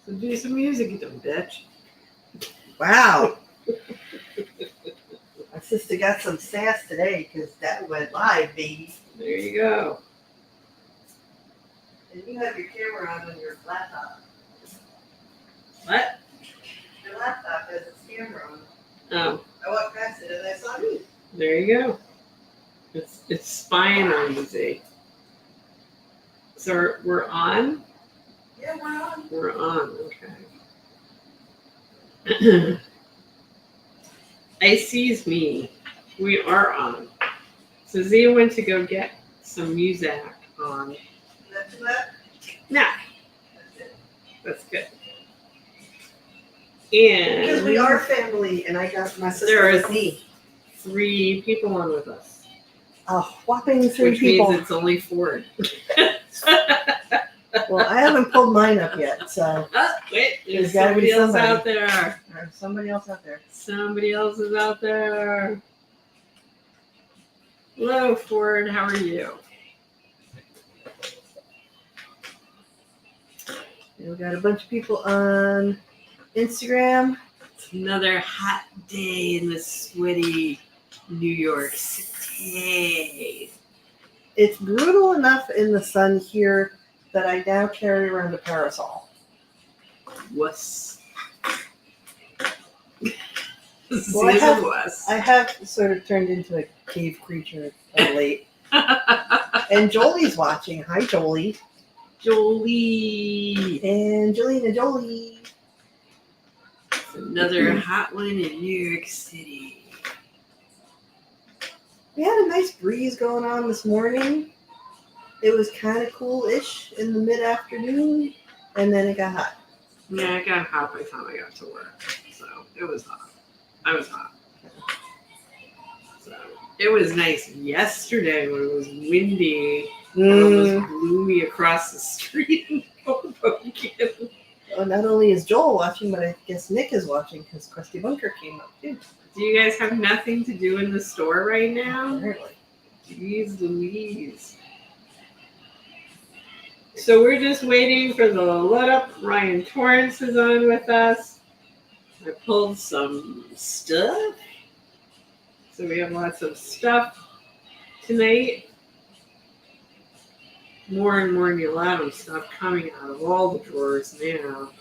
So do some music, you dumb bitch. Wow. My sister got some sass today because that went live, baby. There you go. And you have your camera on your laptop. What? Your laptop has its camera on. Oh, I walked past it and I saw you. there you go. It's spying on you, Z. So we're on? Yeah, we're on. We're on, okay. I sees me. We are on. So Zia went to go get some music on. That's that. Nah, That's it. that's good. And Because we are family, and I got my sister there with is me. 3 people on with us. A whopping 3 Which people. means it's only 4. Well, I haven't pulled mine up yet, so Oh, wait, There's there's gotta be somebody else somebody. out there. there's somebody else out there. Somebody else is out there. Hello, Ford. How are you? And we got a bunch of people on Instagram. It's another hot day in the sweaty New York City. It's brutal enough in the sun here that I now carry around a parasol. Wuss. Well, I have sort of turned into a cave creature of late. And Jolie's watching. Hi, Jolie. Jolie. Angelina Jolie. It's another hot one in New York City. We had a nice breeze going on this morning. It was kind of cool-ish in the mid-afternoon, and then it got hot. Yeah, I got hot by the time I got to work. So it was hot. I was hot. So it was nice yesterday when it was windy. It almost blew me across the street in Hoboken. Well, not only is Joel watching, but I guess Nick is watching because Krusty Bunker came up too. Do you guys have nothing to do in the store right now? Apparently. Jeez Louise. So we're just waiting for the let up. Ryan Torrance is on with us. I pulled some stuff. So we have lots of stuff tonight. More and more Neal Adams stuff coming out of all the drawers now.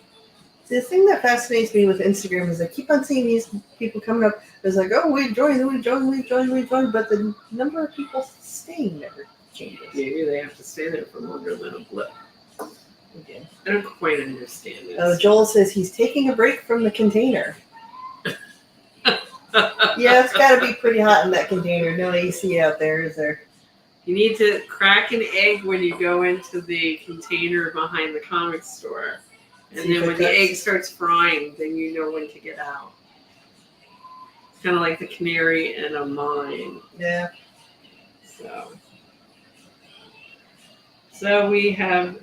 The thing that fascinates me with Instagram is I keep on seeing these people coming up. It's like, oh, we joined, but the number of people staying never changes. Maybe they have to stay there for longer than a blip. Okay. I don't quite understand it. Oh, Joel says he's taking a break from the container. Yeah, it's got to be pretty hot in that container. No AC out there, is there? You need to crack an egg when you go into the container behind the comic store. And See then if when it the cuts. egg starts frying, then you know when to get out. It's kind of like the canary in a mine. Yeah. So we have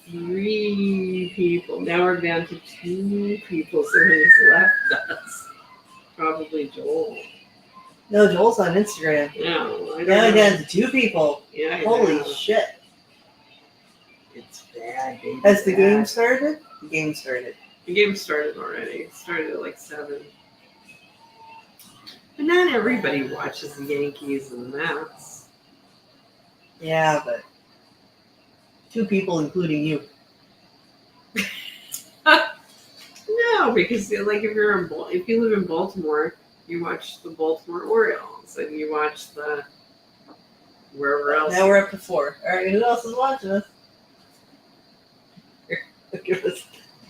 3 people. Now we're down to 2 people. Somebody's left us. Probably Joel. No, Joel's on Instagram. No, I don't Yeah, know. yeah, 2 people. Yeah, I Holy know. shit. It's bad, baby. Has the bad. game started? The game started. The game started already. It started at like 7. But not everybody watches the Yankees and the Mets. Yeah, but 2 people, including you. No, because like if you live in Baltimore, you watch the Baltimore Orioles and you watch the wherever else. Now we're up to 4. All right, who else is watching us? Here,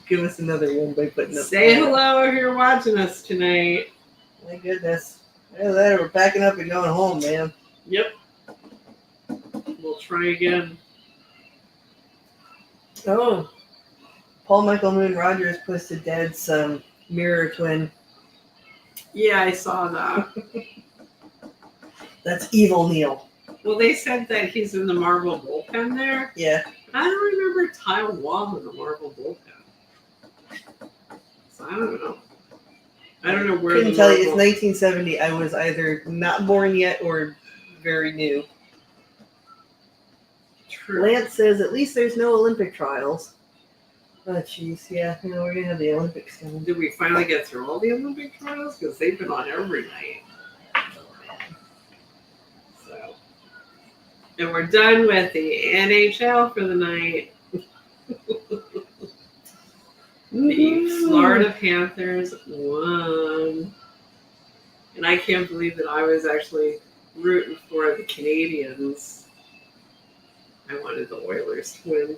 give us another one by putting up. Say hello if you're watching us tonight. My goodness. Either that or we're packing up and going home, man. Yep. We'll try again. Oh. Paul Michael Moon Rogers posted Dad's mirror twin. Yeah, I saw that. That's evil Neal. Well, they said that he's in the Marvel bullpen there. Yeah. I don't remember Kyle Wall in the Marvel bullpen. So I don't know. I don't know where. Couldn't tell you. It's 1970. I was either not born yet or very new. True. Lance says at least there's no Olympic trials. Oh, jeez, yeah. You know, we're gonna have the Olympics coming. Did we finally get through all the Olympic trials? Because they've been on every night. Oh, man. So, and we're done with the NHL for the night. The Florida Panthers won. And I can't believe that I was actually rooting for the Canadians. I wanted the Oilers to win.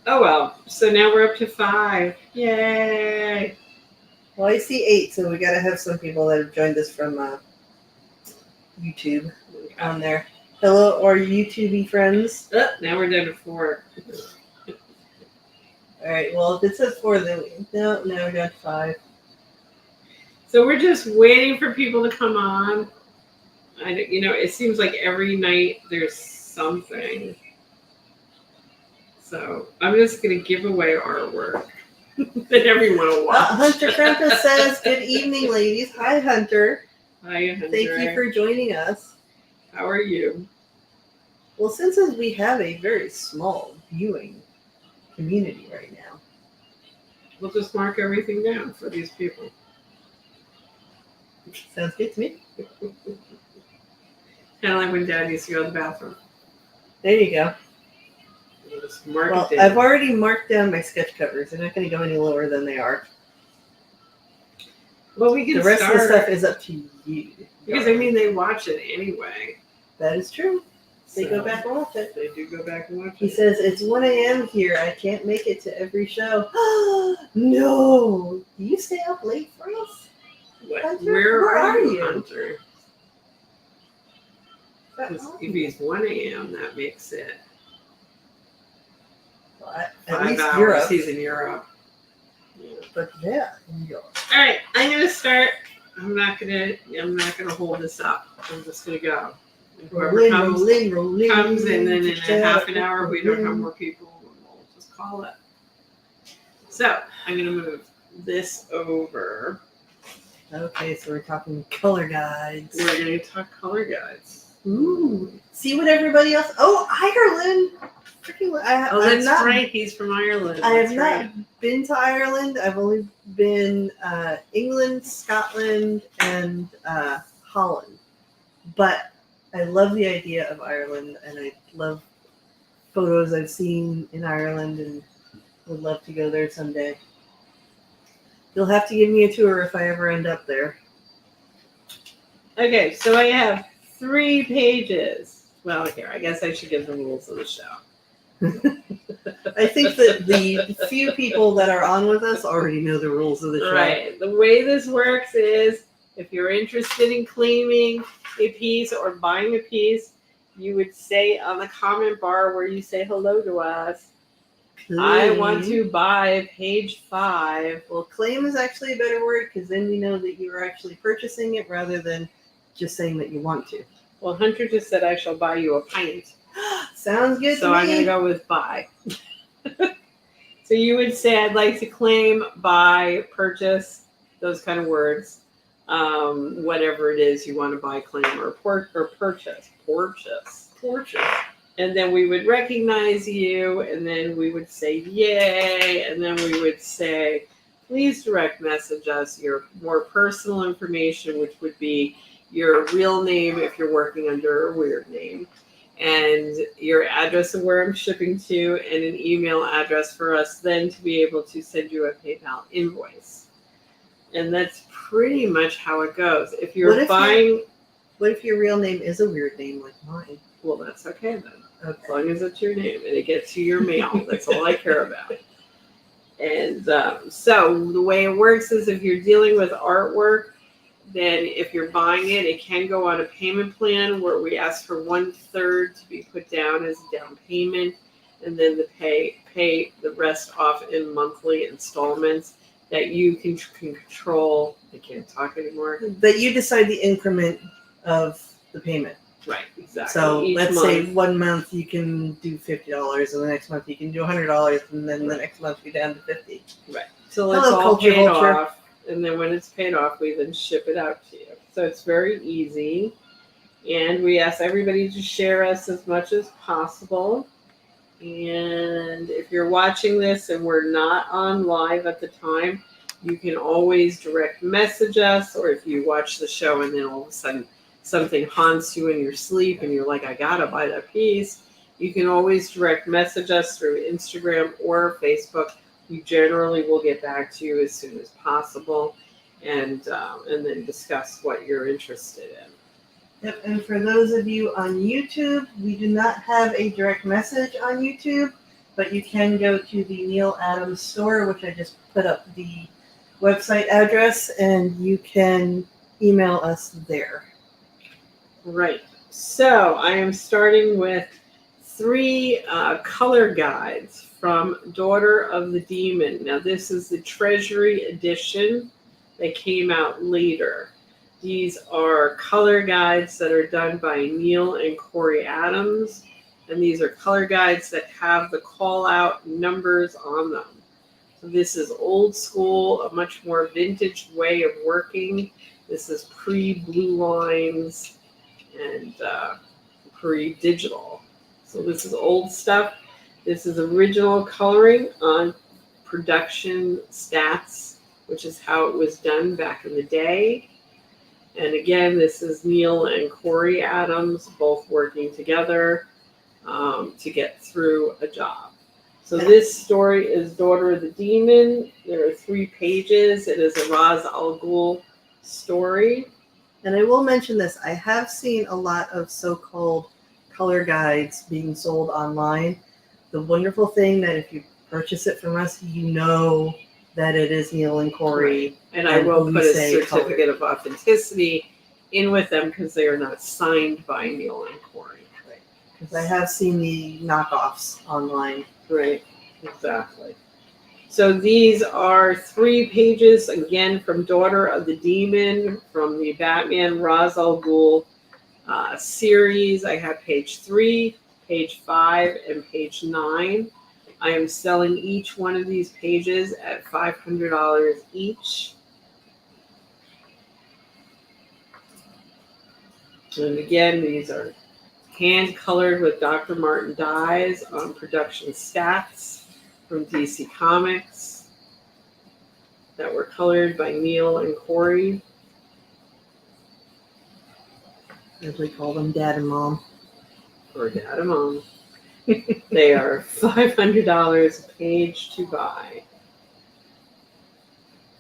Oh well. So now we're up to 5. Yay! Well, I see 8, so we gotta have some people that have joined us from YouTube on there. Hello, our YouTube friends. Oh, now we're down to 4. All right. Well, if it says 4, then no, now we're down to 5. So we're just waiting for people to come on. It seems like every night there's something. So I'm just going to give away artwork that everyone will watch. Hunter Krampus says, "Good evening, ladies." Hi, Hunter. Hi, Hunter. Thank you for joining us. How are you? Well, since we have a very small viewing community right now, We'll just mark everything down for these people. sounds good to me. Kind of like when Dad used to go to the bathroom. There you go. We'll just mark Well, it down. I've already marked down my sketch covers. They're not going to go any lower than they are. Well, we can The rest start, of the stuff is up to you. because they watch it anyway. That is true. They So, go back and watch it. They do go back and watch He it. says, "It's 1 a.m. here. I can't make it to every show." No! Do you stay up late for us? What? Hunter, Where are you, you? Hunter? 'Cause if he's 1 a.m., that makes it Well, at 5 least hours. Europe. He's in Europe. Yeah. But yeah, in Europe. All right, I'm gonna start. I'm not gonna hold this up. I'm just gonna go. And whoever Rolling, comes, rolling. and then in a half an hour, if we don't have more people, we'll just call it. So I'm gonna move this over. Okay, so we're talking color guides. We're gonna talk color guides. Ooh. See what everybody else. Oh, Ireland! Freaking! Oh, that's right. He's from Ireland. I have That's not right. been to Ireland. I've only been England, Scotland, and Holland. But I love the idea of Ireland, and I love photos I've seen in Ireland, and would love to go there someday. You'll have to give me a tour if I ever end up there. Okay, so I have 3 pages. Well, here, I guess I should give the rules of the show. I think that the few people that are on with us already know the rules of the show. Right. The way this works is if you're interested in claiming a piece or buying a piece, you would say on the comment bar where you say hello to us, I want to buy page 5. Well, claim is actually a better word because then we know that you are actually purchasing it rather than just saying that you want to. Well, Hunter just said I shall buy you a pint. Sounds good So to I'm going to me. go with buy. So you would say I'd like to claim, buy, purchase, those kind of words. Whatever it is you want to buy, claim, or purchase. And then we would recognize you, and then we would say yay, and then we would say, please direct message us your more personal information, which would be your real name if you're working under a weird name, and your address of where I'm shipping to, and an email address for us then to be able to send you a PayPal invoice. And that's pretty much how it goes. If you're buying... What if your real name is a weird name like mine? Well, that's okay then. Okay. As long as it's your name and it gets you your mail. That's all I care about. And so the way it works is if you're dealing with artwork, then if you're buying it, it can go on a payment plan where we ask for 1/3 to be put down as a down payment, and then pay the rest off in monthly installments that you can control. I can't talk anymore. That you decide the increment of the payment. Right, exactly. So Each let's month. say 1 month you can do $50, and the next month you can do $100, and then the next month you're down to $50. Right. Till it's Hello, all culture paid vulture. off. And then when it's paid off, we then ship it out to you. So it's very easy. And we ask everybody to share us as much as possible. And if you're watching this and we're not on live at the time, you can always direct message us, or if you watch the show and then all of a sudden something haunts you in your sleep and you're like, I gotta buy that piece, you can always direct message us through Instagram or Facebook. We generally will get back to you as soon as possible, and then discuss what you're interested in. Yep, and for those of you on YouTube, we do not have a direct message on YouTube, but you can go to the Neal Adams store, which I just put up the website address, and you can email us there. Right. So I am starting with 3 color guides from Daughter of the Demon. Now this is the Treasury edition that came out later. These are color guides that are done by Neal and Corey Adams, and these are color guides that have the call out numbers on them. So this is old school, a much more vintage way of working. This is pre-blue lines and pre-digital. So this is old stuff. This is original coloring on production stats, which is how it was done back in the day. And again, this is Neal and Corey Adams both working together to get through a job. So this story is Daughter of the Demon. There are 3 pages. It is a Ra's al Ghul story. And I will mention this, I have seen a lot of so-called color guides being sold online. The wonderful thing that if you purchase it from us, you know that it is Neal and Corey. And I will put a certificate of authenticity in with them because they are not signed by Neal and Corey. Right. Because I have seen the knockoffs online. Right, exactly. So these are 3 pages, again, from Daughter of the Demon, from the Batman Ra's al Ghul series. I have page 3, page 5, and page 9. I am selling each one of these pages at $500 each. And again, these are hand colored with Dr. Martin dyes on production stats from DC Comics that were colored by Neal and Corey. As we call them, Dad and Mom. Or Dad and Mom. They are $500 a page to buy.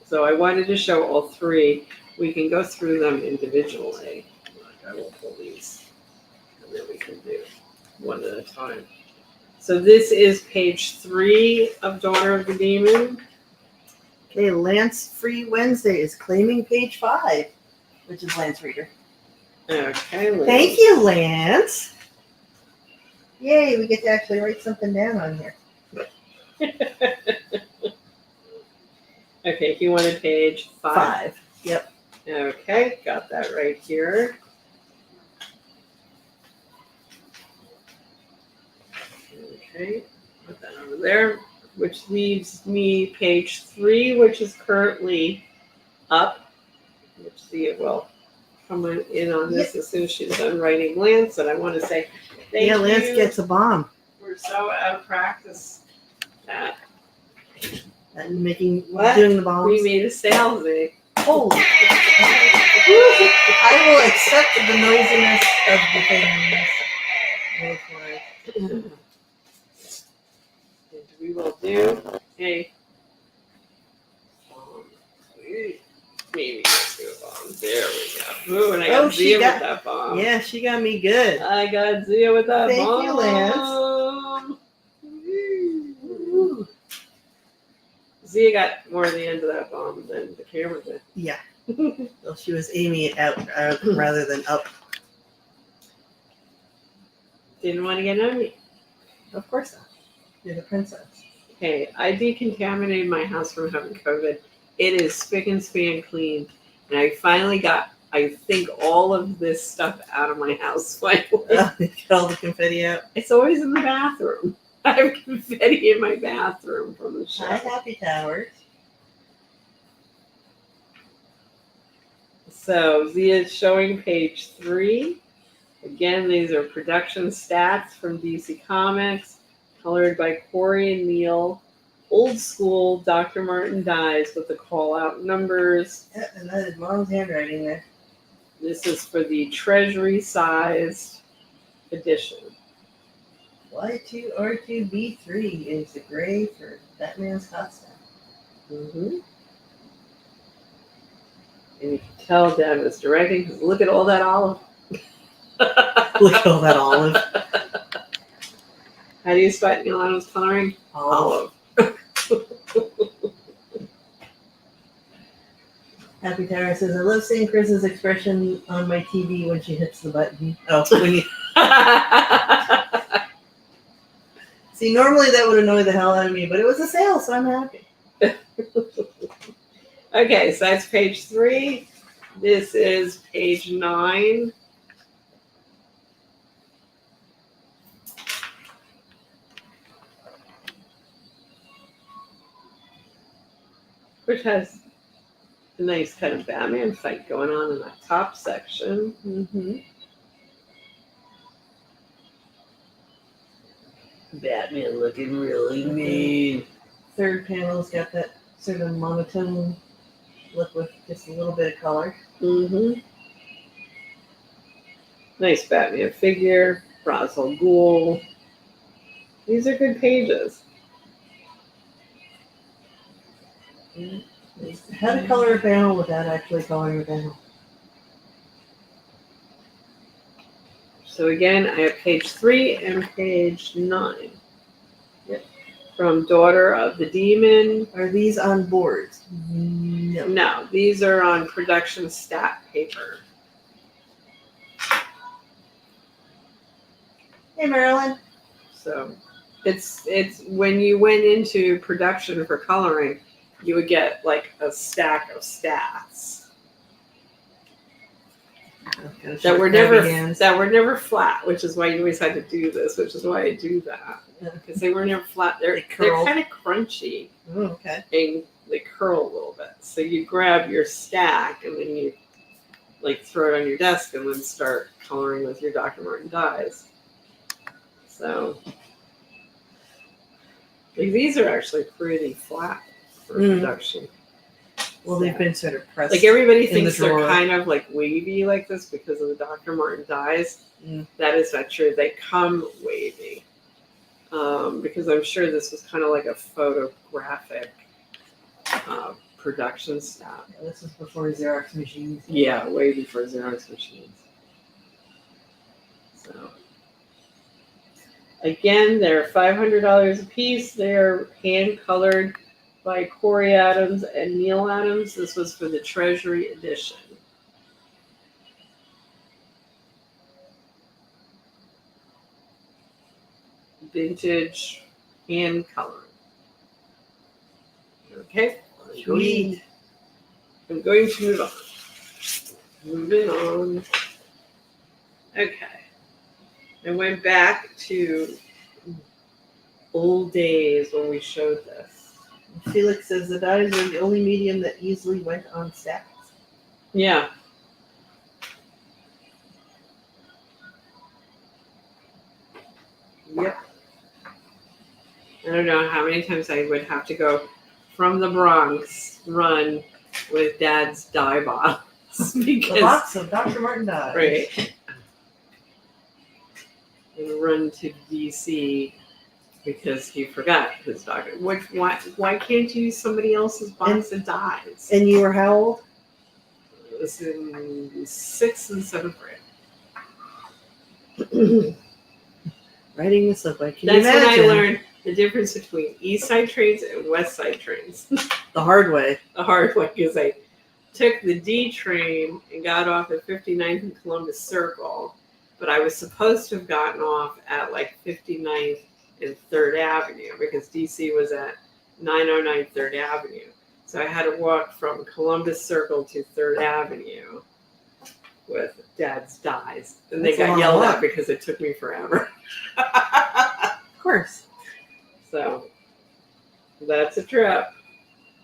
So I wanted to show all 3. We can go through them individually. I will pull these, and then we can do one at a time. So this is page 3 of Daughter of the Demon. Okay, Lance Free Wednesday is claiming page 5, which is Lance Reader. Okay, Lance. Thank you, Lance. Yay, we get to actually write something down on here. Okay, you wanted page 5? 5, yep. Okay, got that right here. Okay, put that over there, which leaves me page 3, which is currently up. Which Thea will come in on this as soon as she's done writing Lance, and I want to say thank you. Lance gets a bomb. We're so out of practice at And doing the bombs. We made a sale, Zay. Holy. I will accept the noisiness of the things. We will do a maybe let's do a bomb. There we go. Ooh, and I got Zia with that bomb. Yeah, she got me good. I got Zia with that bomb. Thank you, Lance. Woo. Zia got more of the end of that bomb than the camera did. Yeah. Well, she was aiming it out rather than up. Didn't want to get on me. Of course not. You're the princess. Okay, I decontaminated my house from having COVID. It is spick and span clean. And I finally got, I think, all of this stuff out of my house finally. Get all the confetti out. It's always in the bathroom. I have confetti in my bathroom from the show. Hi, Happy Towers. So Zia is showing page 3. Again, these are production stats from DC Comics. Colored by Corey and Neal. Old school Dr. Martin dies with the call out numbers. Yeah, and that is Mom's handwriting there. This is for the treasury sized edition. Y2R2B3 is the gray for Batman's costume. Mm-hmm. And you can tell Dad was directing because look at all that olive. Look at all that olive. How do you spell Neal Adams coloring? Olive. Happy Tara says, I love seeing Chris's expression on my TV when she hits the button. Oh, when you... See, normally that would annoy the hell out of me, but it was a sale, so I'm happy. Okay, so that's page 3. This is page 9. Which has a nice kind of Batman fight going on in that top section. Mm-hmm. Batman looking really mean. Third panel's got that sort of monotone look with just a little bit of color. Mm-hmm. Nice Batman figure. Ra's al Ghul. These are good pages. How to color a panel without actually coloring a panel. So again, I have page 3 and page 9. Yep. From Daughter of the Demon. Are these on boards? No. No, these are on production stat paper. Hey, Marilyn. So it's when you went into production for coloring, you would get like a stack of stats that were never flat, which is why you always had to do this, which is why I do that. Because they were never flat. They're kind of crunchy. Oh, okay. And they curl a little bit. So you grab your stack and then you like throw it on your desk and then start coloring with your Dr. Martin dyes. So like, these are actually pretty flat for production. Well, they've been sort of pressed. Like everybody thinks the they're kind of like wavy like this because of the Dr. Martin dyes. That is not true. They come wavy. Because I'm sure this was kind of like a photographic production style. Yeah, this was before Xerox machines. Yeah, way before Xerox machines. So, again, they're $500 a piece. They're hand colored by Corey Adams and Neal Adams. This was for the Treasury edition. Vintage hand coloring. Okay, I'm going to move on. Moving on. Okay. I went back to old days when we showed this. Felix says the dyes are the only medium that easily went on stacks. Yeah. Yep. I don't know how many times I would have to go from the Bronx, run with Dad's dye bottles. Because, Lots of Dr. Martin dyes. right. And run to DC because he forgot his doctor. Why can't you use somebody else's box of dyes? And you were how old? It was in 6th and 7th grade. Writing this up, like, That's when I learned the difference between East Side trains and West Side trains. The hard way. The hard way, because I took the D train and got off at 59th and Columbus Circle, but I was supposed to have gotten off at like 59th and 3rd Avenue because DC was at 909 3rd Avenue. So I had to walk from Columbus Circle to 3rd Avenue with Dad's dyes. And they got yelled at because it took me forever. Of course. So that's a trip.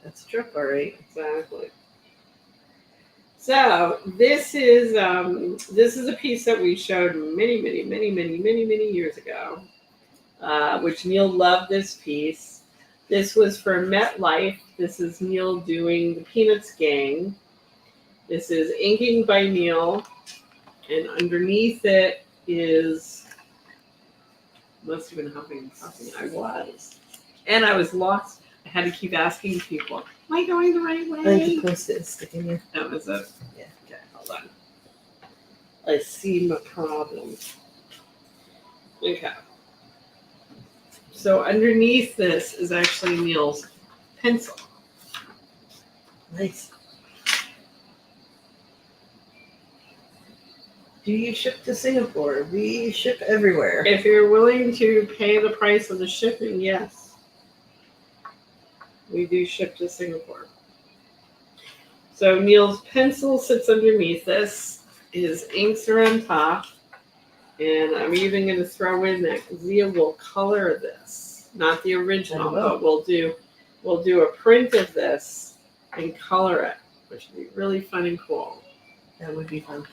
That's a trip, all right. Exactly. So this is a piece that we showed many years ago. which Neal loved this piece. This was for MetLife. This is Neal doing the Peanuts gang. This is inking by Neal, and underneath it is, must have been huffing something. I was. And I was lost. I had to keep asking people, am I going the right way? I think the Post-it is sticking here. That was it. Yeah. Okay, hold on. I see my problem. Okay. So underneath this is actually Neal's pencil. Nice. Do you ship to Singapore? We ship everywhere. If you're willing to pay the price of the shipping, yes. We do ship to Singapore. So Neal's pencil sits underneath this. His inks are on top. And I'm even going to throw in that Zia will color this. Not the original, but we'll do a print of this and color it, which would be really fun and cool. That would be fun.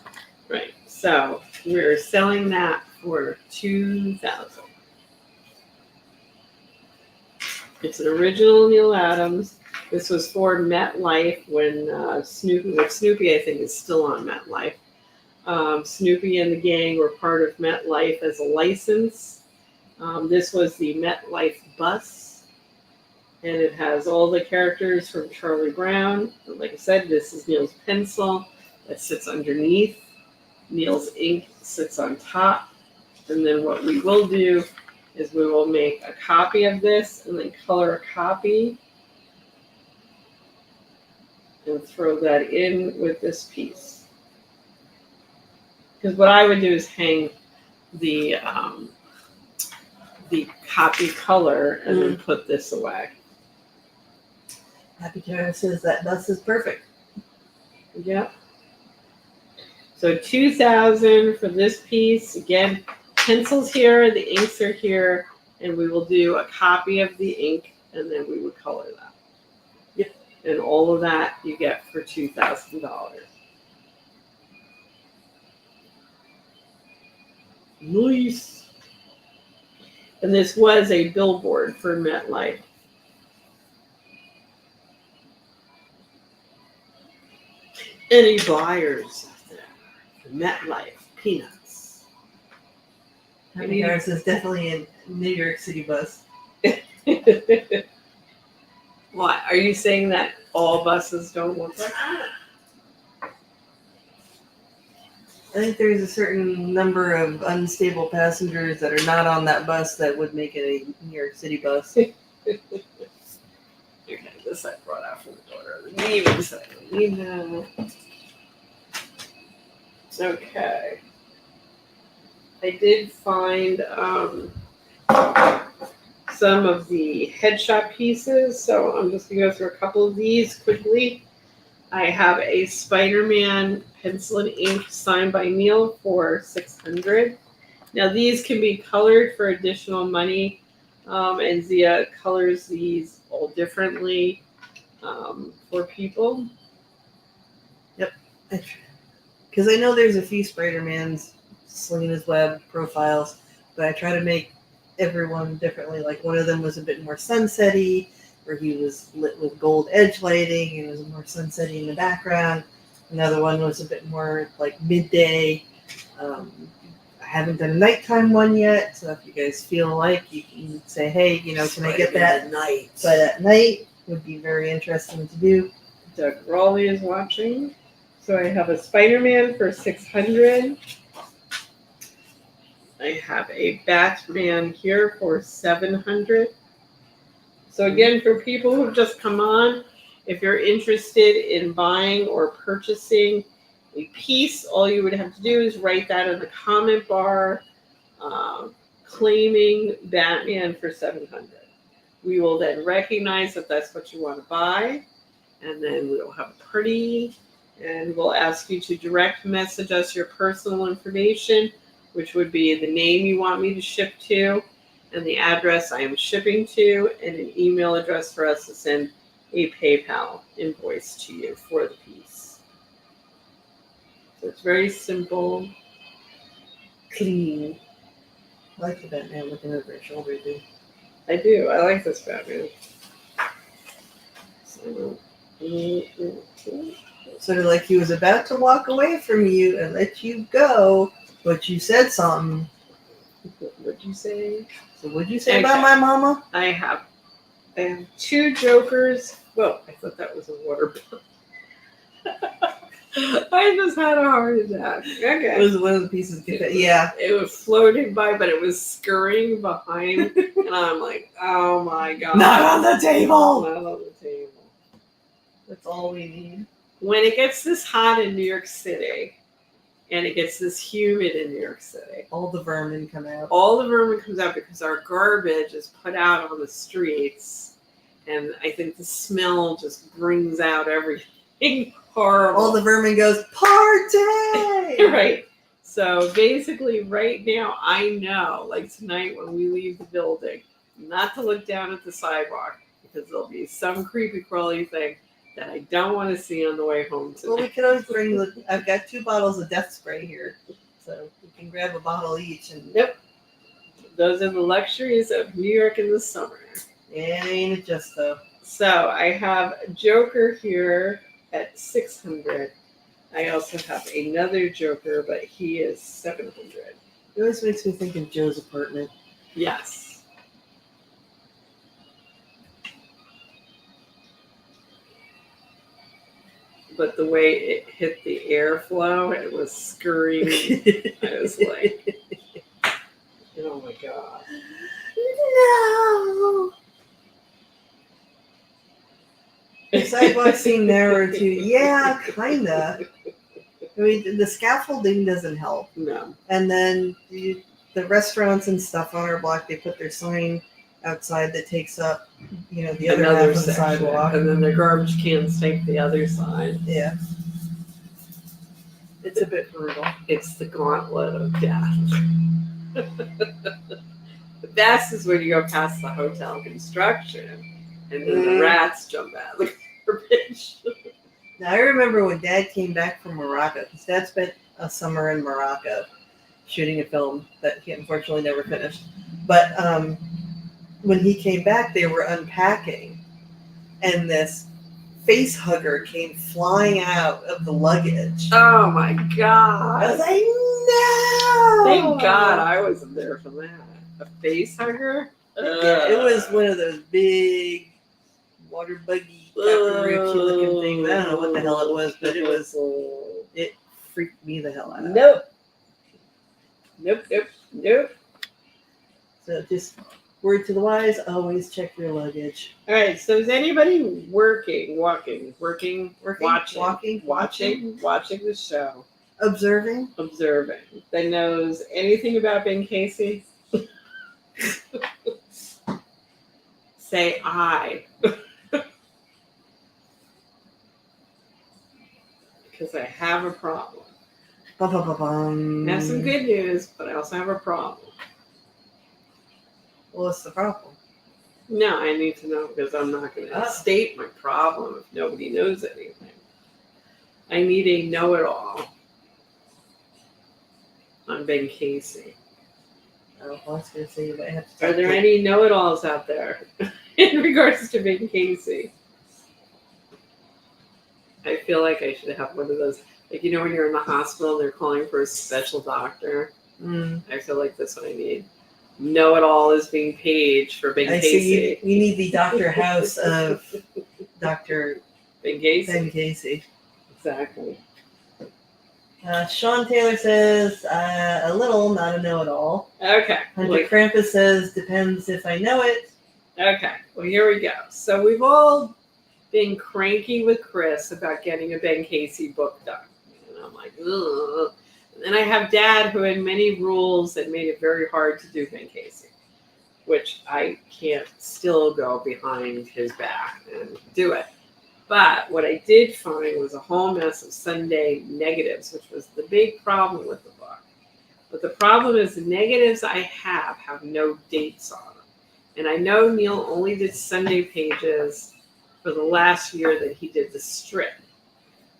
Right. So we're selling that for $2,000. It's an original Neal Adams. This was for MetLife when Snoopy, I think, is still on MetLife. Snoopy and the gang were part of MetLife as a license. This was the MetLife bus, and it has all the characters from Charlie Brown. But like I said, this is Neal's pencil that sits underneath. Neal's ink sits on top. And then what we will do is we will make a copy of this and then color a copy and throw that in with this piece. Because what I would do is hang the copy color and then put this away. Happy Karen says that bus is perfect. Yep. So $2,000 for this piece. Again, pencils here, the inks are here, and we will do a copy of the ink, and then we would color that. Yep. And all of that you get for $2,000. Nice. And this was a billboard for MetLife. Any buyers out there for MetLife Peanuts? Happy Karen says definitely a New York City bus. What? Are you saying that all buses don't look like that? I think there's a certain number of unstable passengers that are not on that bus that would make it a New York City bus. Okay, this I brought out from the daughter of the neighbor, so I don't need that. Okay. I did find some of the headshot pieces, so I'm just going to go through a couple of these quickly. I have a Spider-Man pencil and ink signed by Neal for $600. Now these can be colored for additional money, and Zia colors these all differently for people. Yep, because I know there's a few Spider-Mans slinging his web profiles, but I try to make everyone differently. Like one of them was a bit more sunsetty, where he was lit with gold edge lighting and it was more sunsetty in the background. Another one was a bit more like midday. I haven't done a nighttime one yet, so if you guys feel like, you can say, hey, can I get that at night? But at night would be very interesting to do. Doug Raleigh is watching. So I have a Spider-Man for $600. I have a Batman here for $700. So again, for people who've just come on, if you're interested in buying or purchasing a piece, all you would have to do is write that in the comment bar, claiming Batman for $700. We will then recognize that that's what you want to buy, and then we'll have a party, and we'll ask you to direct message us your personal information, which would be the name you want me to ship to, and the address I am shipping to, and an email address for us to send a PayPal invoice to you for the piece. So it's very simple, clean. I like the Batman looking over his shoulder, too. I do. I like this Batman. So, Sort of like he was about to walk away from you and let you go, but you said something. what'd you say? So what'd you say about my mama? I have 2 jokers. Well, I thought that was a water bill. I just had a heart attack. Okay. It was one of the pieces. Yeah. It was floating by, but it was scurrying behind. And I'm like, oh my God. Not on the table! Not on the table. That's all we need. When it gets this hot in New York City, and it gets this humid in New York City, All the vermin come out. all the vermin comes out because our garbage is put out on the streets. And I think the smell just brings out everything horrible. All the vermin goes, party! Right. So basically right now I know, like tonight when we leave the building, not to look down at the sidewalk because there'll be some creepy crawly thing that I don't want to see on the way home tonight. Well, we can always bring I've got 2 bottles of death spray here. So we can grab a bottle each and Yep. Those are the luxuries of New York in the summer. it ain't it just though. So I have Joker here at 600. I also have another Joker, but he is 700. It always makes me think of Joe's apartment. Yes. But the way it hit the airflow, it was scurrying. I was like, oh my God. No. The sidewalk seemed narrow too. Yeah, kinda. I mean, the scaffolding doesn't help. No. And then the restaurants and stuff on our block, they put their sign outside that takes up, the other half of the section. sidewalk. And then the garbage cans take the other side. Yeah. It's a bit brutal. It's the gauntlet of death. The best is when you go past the hotel construction and then the rats jump out of the garbage. Now, I remember when Dad came back from Morocco, because Dad spent a summer in Morocco shooting a film that he unfortunately never finished. But when he came back, they were unpacking, and this face hugger came flying out of the luggage. Oh my God. I was like, no! Thank God I wasn't there for that. A face hugger? Yeah, it was one of those big water buggy cockroachy looking things. I don't know what the hell it was, but it freaked me the hell out. Nope. So just word to the wise, always check your luggage. All right, so is anybody watching the show, Observing? that knows anything about Ben Casey? Say I. Because I have a problem. I have some good news, but I also have a problem. Well, what's the problem? No, I need to know because I'm not going to state my problem if nobody knows anything. I need a know-it-all on Ben Casey. Oh, I was going to say you might have to. Are there any know-it-alls out there in regards to Ben Casey? I feel like I should have one of those. Like, when you're in the hospital and they're calling for a special doctor. I feel like that's what I need. Know-it-all is being paged for Ben Casey. See, you need the Dr. House of Dr. Ben Casey. Ben Casey. Exactly. Sean Taylor says, a little, not a know-it-all. Okay. Hunter Krampus says, depends if I know it. Okay. Well, here we go. So we've all been cranky with Chris about getting a Ben Casey book done. And I'm like, ugh. And then I have Dad, who had many rules that made it very hard to do Ben Casey, which I can't still go behind his back and do it. But what I did find was a whole mess of Sunday negatives, which was the big problem with the book. But the problem is the negatives I have no dates on them. And I know Neal only did Sunday pages for the last year that he did the strip.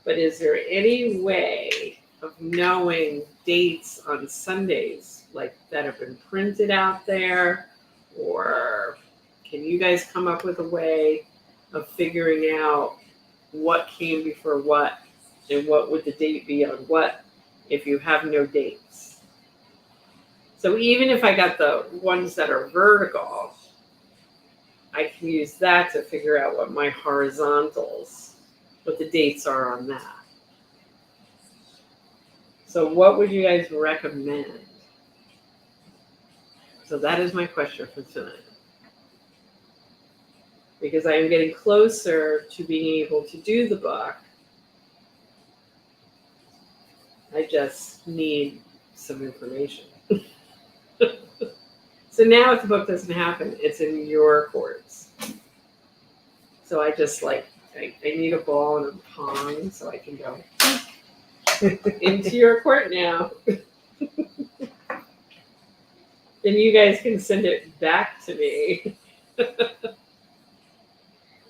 But is there any way of knowing dates on Sundays like that have been printed out there, or can you guys come up with a way of figuring out what came before what and what would the date be on what if you have no dates? So even if I got the ones that are vertical, I can use that to figure out what my horizontals, what the dates are on that. So what would you guys recommend? So that is my question for tonight. Because I am getting closer to being able to do the book. I just need some information. So now if the book doesn't happen, it's in your courts. So I just I need a ball and a pong so I can go into your court now. Then you guys can send it back to me.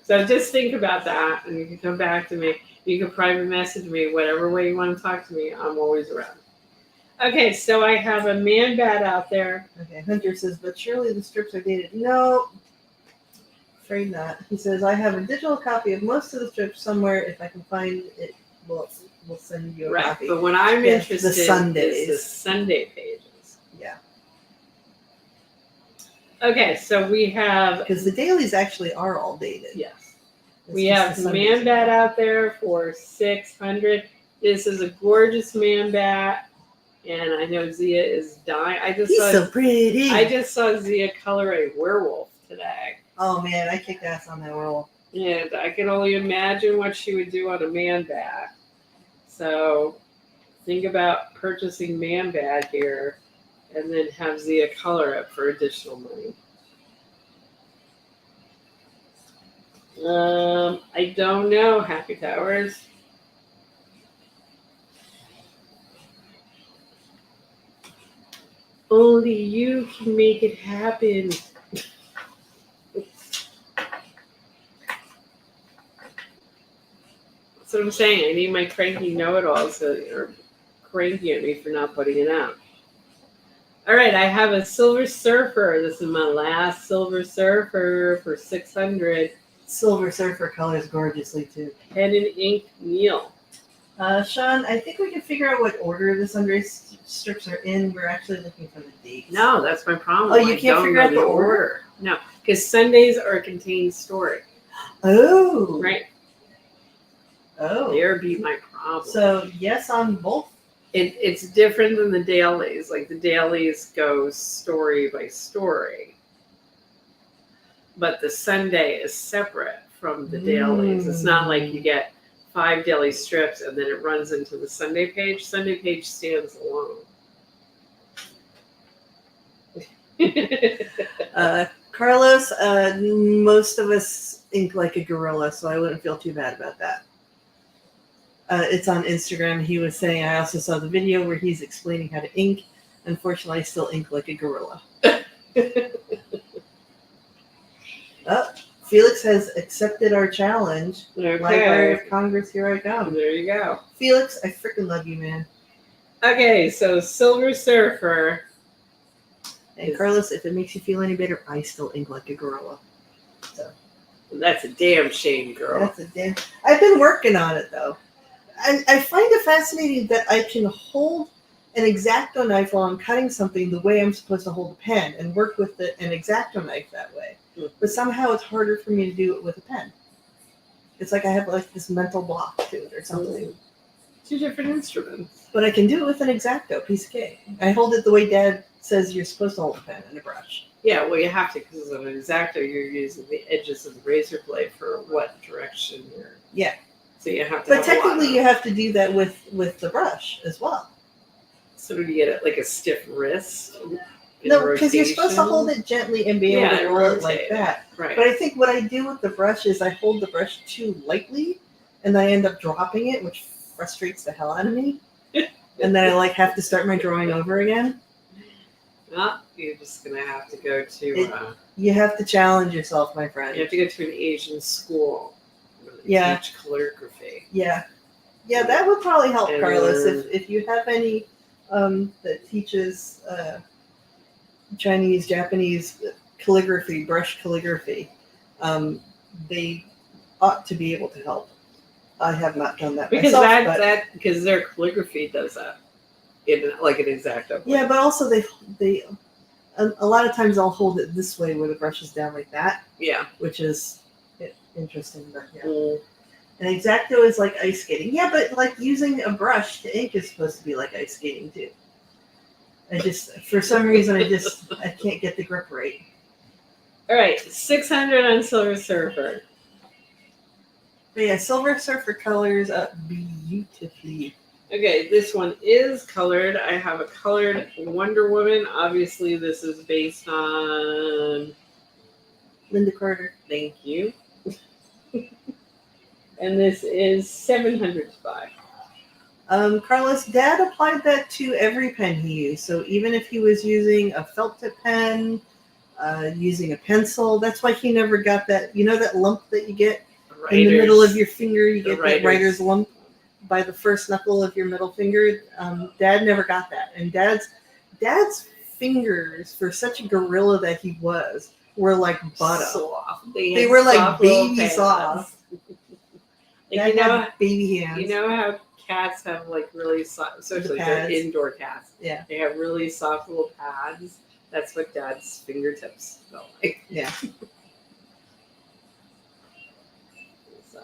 So just think about that and you can come back to me. You can private message me, whatever way you want to talk to me. I'm always around. Okay, so I have a man bat out there. Okay, Hunter says, but surely the strips are dated. No, afraid not. He says, I have a digital copy of most of the strips somewhere. If I can find it, we'll send you a Right, copy. but what I'm interested the Sundays. is the Sunday pages. Yeah. Okay, so we have... Because the dailies actually are all dated. Yes. It's We just have the the Sundays man bat are- out there for $600. This is a gorgeous man bat. And I know Zia is dying. He's so pretty. I just saw Zia color a werewolf today. Oh man, I kicked ass on that werewolf. And I can only imagine what she would do on a man bat. So think about purchasing man bat here and then have Zia color it for additional money. I don't know, Happy Towers. Only you can make it happen. That's what I'm saying. I need my cranky know-it-alls that are cranky at me for not putting it out. All right, I have a Silver Surfer. This is my last Silver Surfer for $600. Silver Surfer colors gorgeously too. Pen and ink Neal. Sean, I think we can figure out what order the Sunday strips are in. We're actually looking for the dates. No, that's my problem. Oh, you can't don't figure know out the order? No, because Sundays are a contained story. Oh. Right? Oh. There be my problem. So yes on both. It's different than the dailies. Like the dailies go story by story. But the Sunday is separate from the dailies. It's not like you get 5 daily strips and then it runs into the Sunday page. Sunday page stands alone. Carlos, most of us ink like a gorilla, so I wouldn't feel too bad about that. It's on Instagram. He was saying, I also saw the video where he's explaining how to ink. Unfortunately, I still ink like a gorilla. Felix has accepted our challenge. Okay. Library of Congress, here I come. There you go. Felix, I freaking love you, man. Okay, so Silver Surfer. And Carlos, if it makes you feel any better, I still ink like a gorilla. So That's a damn shame, girl. that's a damn. I've been working on it though. I find it fascinating that I can hold an X-Acto knife while I'm cutting something the way I'm supposed to hold a pen and work with an X-Acto knife that way. But somehow it's harder for me to do it with a pen. It's like I have like this mental block to it or something. 2 different instruments. But I can do it with an X-Acto, piece of cake. I hold it the way Dad says you're supposed to hold a pen and a brush. Yeah, well, you have to because of an X-Acto, you're using the edges of the razor blade for what direction you're. Yeah. So you have to. But have technically, a lot you have to do that with the brush as well. So do you get it like a stiff wrist? No, because you're supposed to hold it gently and be able to roll it like rotate that. Right. But I think what I do with the brush is I hold the brush too lightly, and I end up dropping it, which frustrates the hell out of me. And then I have to start my drawing over again. Well, you're just gonna have to go to. You have to challenge yourself, my friend. You have to go to an Asian school. Where they Yeah. teach calligraphy. Yeah, that would probably help, And Carlos. If you have any that teaches Chinese, Japanese calligraphy, brush calligraphy. They ought to be able to help. I have not done that Because myself, because their calligraphy does that in like an X-Acto. yeah, but also they a lot of times I'll hold it this way where the brush is down like that, Yeah. which is interesting. But yeah, Mm. and X-Acto is like ice skating. Yeah, but like using a brush to ink is supposed to be like ice skating too. I just for some reason I can't get the grip right. All right, 600 on Silver Surfer. But yeah, Silver Surfer colors up beautifully. Okay, this one is colored. I have a colored Wonder Woman. Obviously, this is based on. Linda Carter. Thank you. And this is 700 to buy. Carlos, Dad applied that to every pen he used. So even if he was using a felt tip pen, using a pencil, that's why he never got that. You know that lump that you get in the middle of your finger? You get that writer's lump by the first knuckle of your middle finger. Dad never got that. And Dad's fingers, for such a gorilla that he was, were like butter. Soft. They were like baby soft. Like, you know, baby hands. You know how cats have like really soft, especially if they're indoor cats. Yeah. They have really soft little pads. That's what Dad's fingertips felt like. Yeah. So,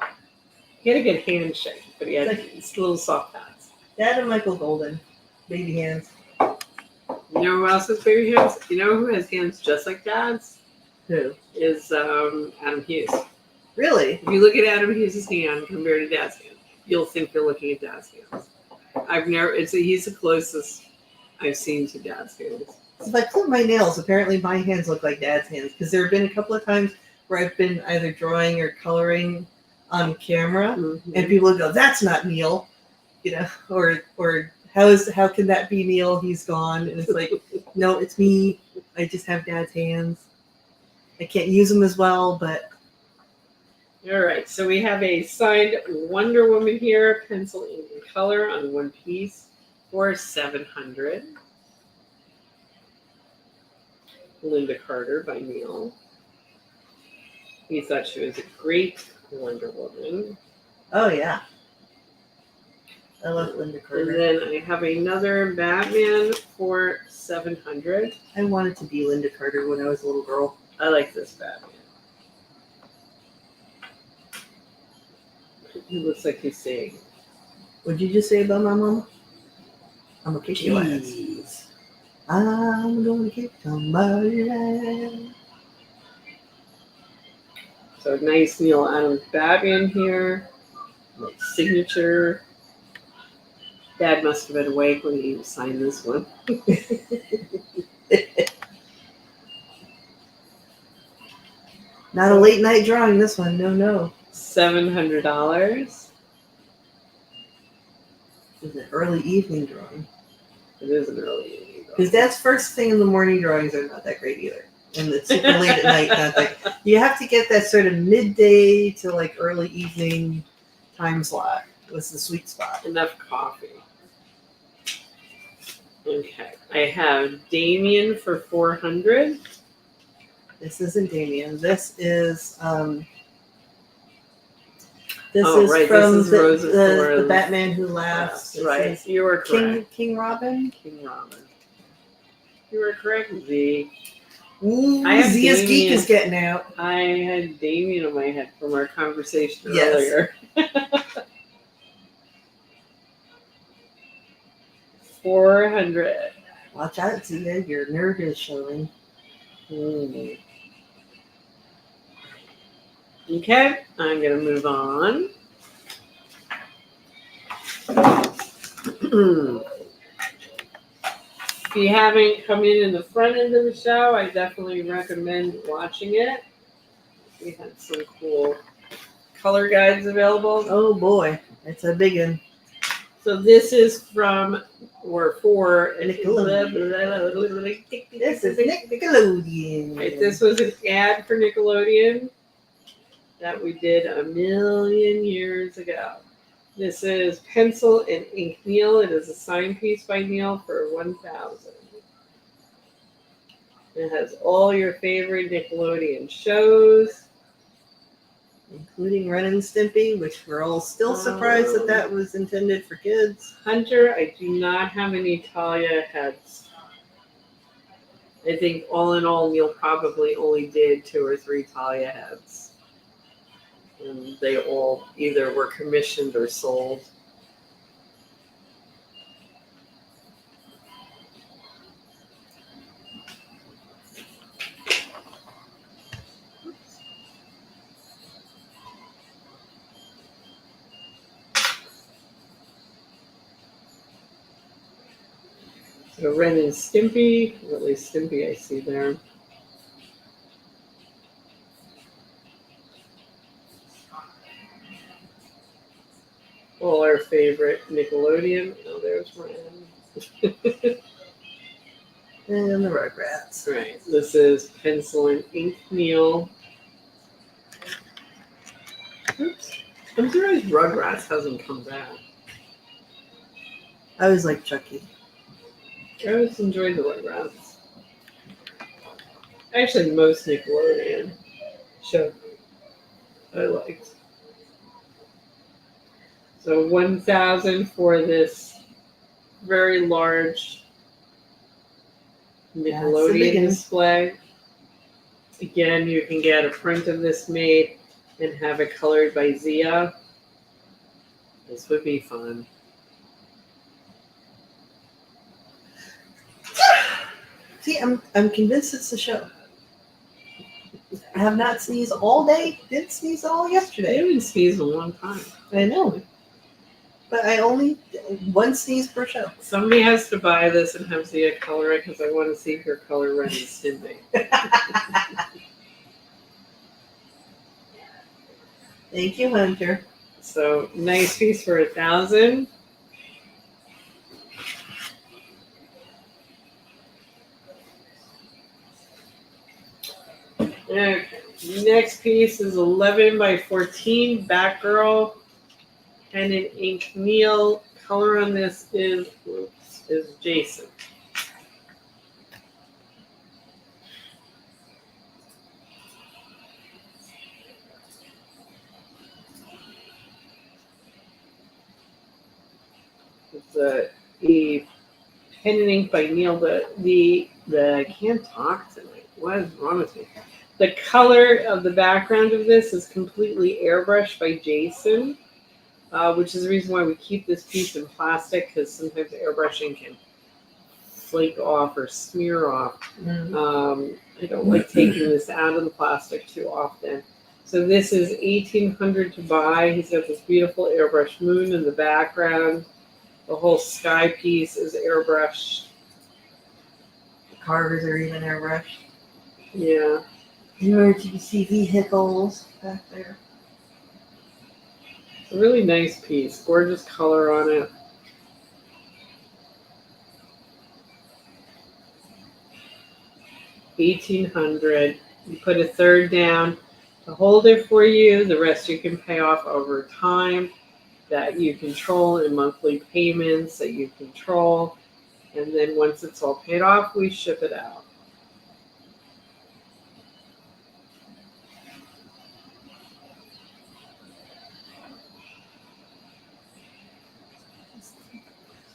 he had a good handshake, but he had little soft pads. Dad and Michael Golden, baby hands. You know who else has baby hands? You know who has hands just like Dad's? Who? Is Adam Hughes. Really? If you look at Adam Hughes' hand compared to Dad's hand, you'll think you're looking at Dad's hands. He's the closest I've seen to Dad's hands. If I clip my nails, apparently my hands look like Dad's hands, because there have been a couple of times where I've been either drawing or coloring on camera, and people would go, "That's not Neal," you know, or how can that be Neal? He's gone, and it's like, no, it's me. I just have Dad's hands. I can't use them as well, but. All right, so we have a signed Wonder Woman here, pencil ink and color on one piece for $700. Linda Carter by Neal. He thought she was a great Wonder Woman. Oh yeah, I love Linda Carter. And then I have another Batman for $700. I wanted to be Linda Carter when I was a little girl. I like this Batman. He looks like he's saying, "What'd you just say about my mama? I'm gonna kick your ass. I'm gonna kick somebody's ass." So nice Neal Adams Batman here. Like signature. Dad must have been awake when he signed this one. Not a late night drawing, this one. No. $700. It's an early evening drawing. It is an early evening drawing. Because Dad's first thing in the morning drawings are not that great either. And it's super late at night, not that. You have to get that sort of midday to like early evening time slot. Was the sweet spot. Enough coffee. Okay. I have Damien for $400. This isn't Damien. This is from the Batman Who Laughs. Yes, right. You were correct. King Robin? King Robin. You were correct, Z. Ooh, Zia's Geek is getting out. I had Damien in my head from our conversation earlier. $400. Watch out, Zia. Your nerd is showing. Okay, I'm going to move on. If you haven't come in the front end of the show, I definitely recommend watching it. We had some cool color guides available. Oh boy, it's a big one. So this is from or for Nickelodeon. This is Nickelodeon. Right, this was an ad for Nickelodeon that we did a million years ago. This is pencil and ink Neal. It is a signed piece by Neal for $1,000. It has all your favorite Nickelodeon shows. Including Ren and Stimpy, which we're all still surprised that that was intended for kids. Hunter, I do not have any Talia heads. I think all in all, Neal probably only did 2 or 3 Talia heads. And they all either were commissioned or sold. So Ren and Stimpy, or at least Stimpy I see there. All our favorite Nickelodeon. Oh, there's Ren. And the Rugrats. Right. This is Pencil and Ink Neal. Oops. I'm surprised Rugrats hasn't come back. I was like Chucky. I always enjoyed the Rugrats. Actually, most Nickelodeon show I liked. So 1,000 for this very large Nickelodeon display. Again, you can get a print of this made and have it colored by Zia. This would be fun. See, I'm convinced it's the show. I have not sneezed all day. Did sneeze all I yesterday. haven't sneezed in a long time. I know. But I only one sneeze per show. Somebody has to buy this and have Zia color it because I want to see her color Ren and Stimpy. Thank you, Hunter. So nice piece for 1,000. Okay. Next piece is 11 by 14 Batgirl and an ink Neal. Color on this is Jason. It's a pen and ink by Neal. The I can't talk tonight. What is wrong with me? The color of the background of this is completely airbrushed by Jason, which is the reason why we keep this piece in plastic, because sometimes airbrushing can flake off or smear off. I don't like taking this out of the plastic too often. So this is $1,800 to buy. He's got this beautiful airbrush moon in the background. The whole sky piece is airbrushed. The cars are even airbrushed. Yeah. Here you can see vehicles back there. It's a really nice piece. Gorgeous color on it. $1,800. You put a third down to hold it for you. The rest you can pay off over time, that you control in monthly payments that you control. And then once it's all paid off, we ship it out.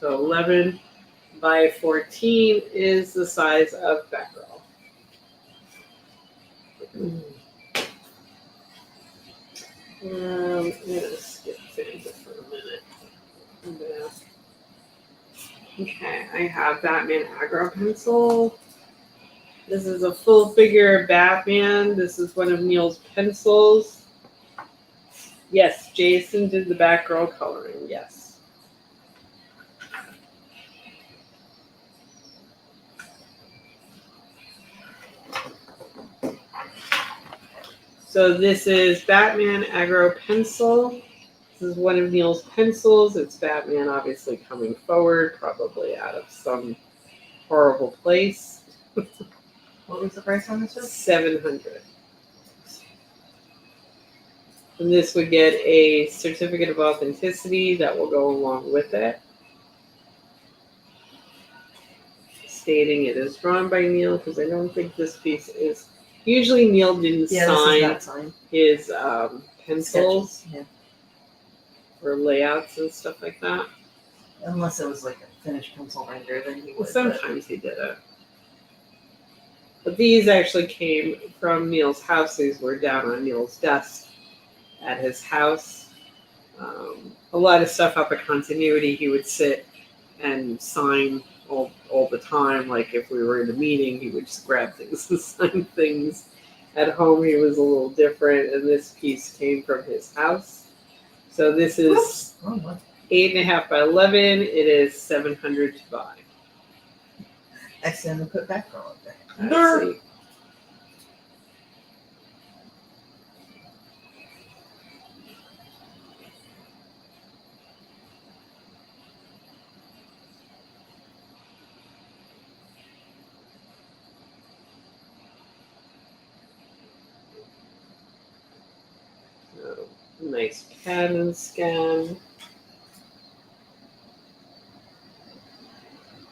So 11 by 14 is the size of Batgirl. I'm going to skip Fanta for a minute. Okay, I have Batman Aggro Pencil. This is a full figure Batman. This is one of Neal's pencils. Yes, Jason did the Batgirl coloring, yes. So this is Batman Aggro Pencil. This is one of Neal's pencils. It's Batman obviously coming forward, probably out of some horrible place. What was the price on this one? $700. And this would get a certificate of authenticity that will go along with it. stating it is drawn by Neal because I don't think this piece is. Usually Neal didn't Yeah, this is sign not signed. his pencils Sketches, yeah. or layouts and stuff like that. Unless it was like a finished pencil render, then he would. Sometimes he did it. But these actually came from Neal's house. These were down on Neal's desk at his house. A lot of stuff up at continuity, he would sit and sign all the time. Like if we were in a meeting, he would just grab things and sign things. At home, he was a little different, and this piece came from his house. So this is 8.5 by 11. It is $700 to buy. Accidentally put background up there. I see. So, nice pad and scan.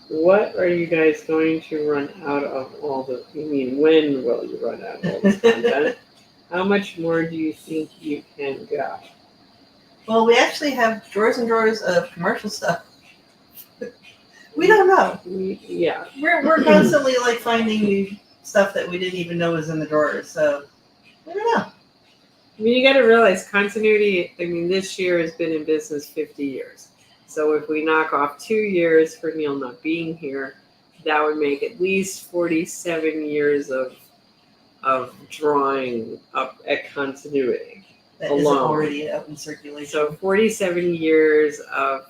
What are you guys going to run out of all the? You mean when will you run out of all this content? How much more do you think you can go? Well, we actually have drawers and drawers of commercial stuff. We don't know. Yeah. We're constantly like finding new stuff that we didn't even know was in the drawers. So I don't know. I mean, you got to realize continuity. I mean, this year has been in business 50 years. So if we knock off 2 years for Neal not being here, that would make at least 47 years of drawing up at continuity. That isn't already out in circulation. So 47 years of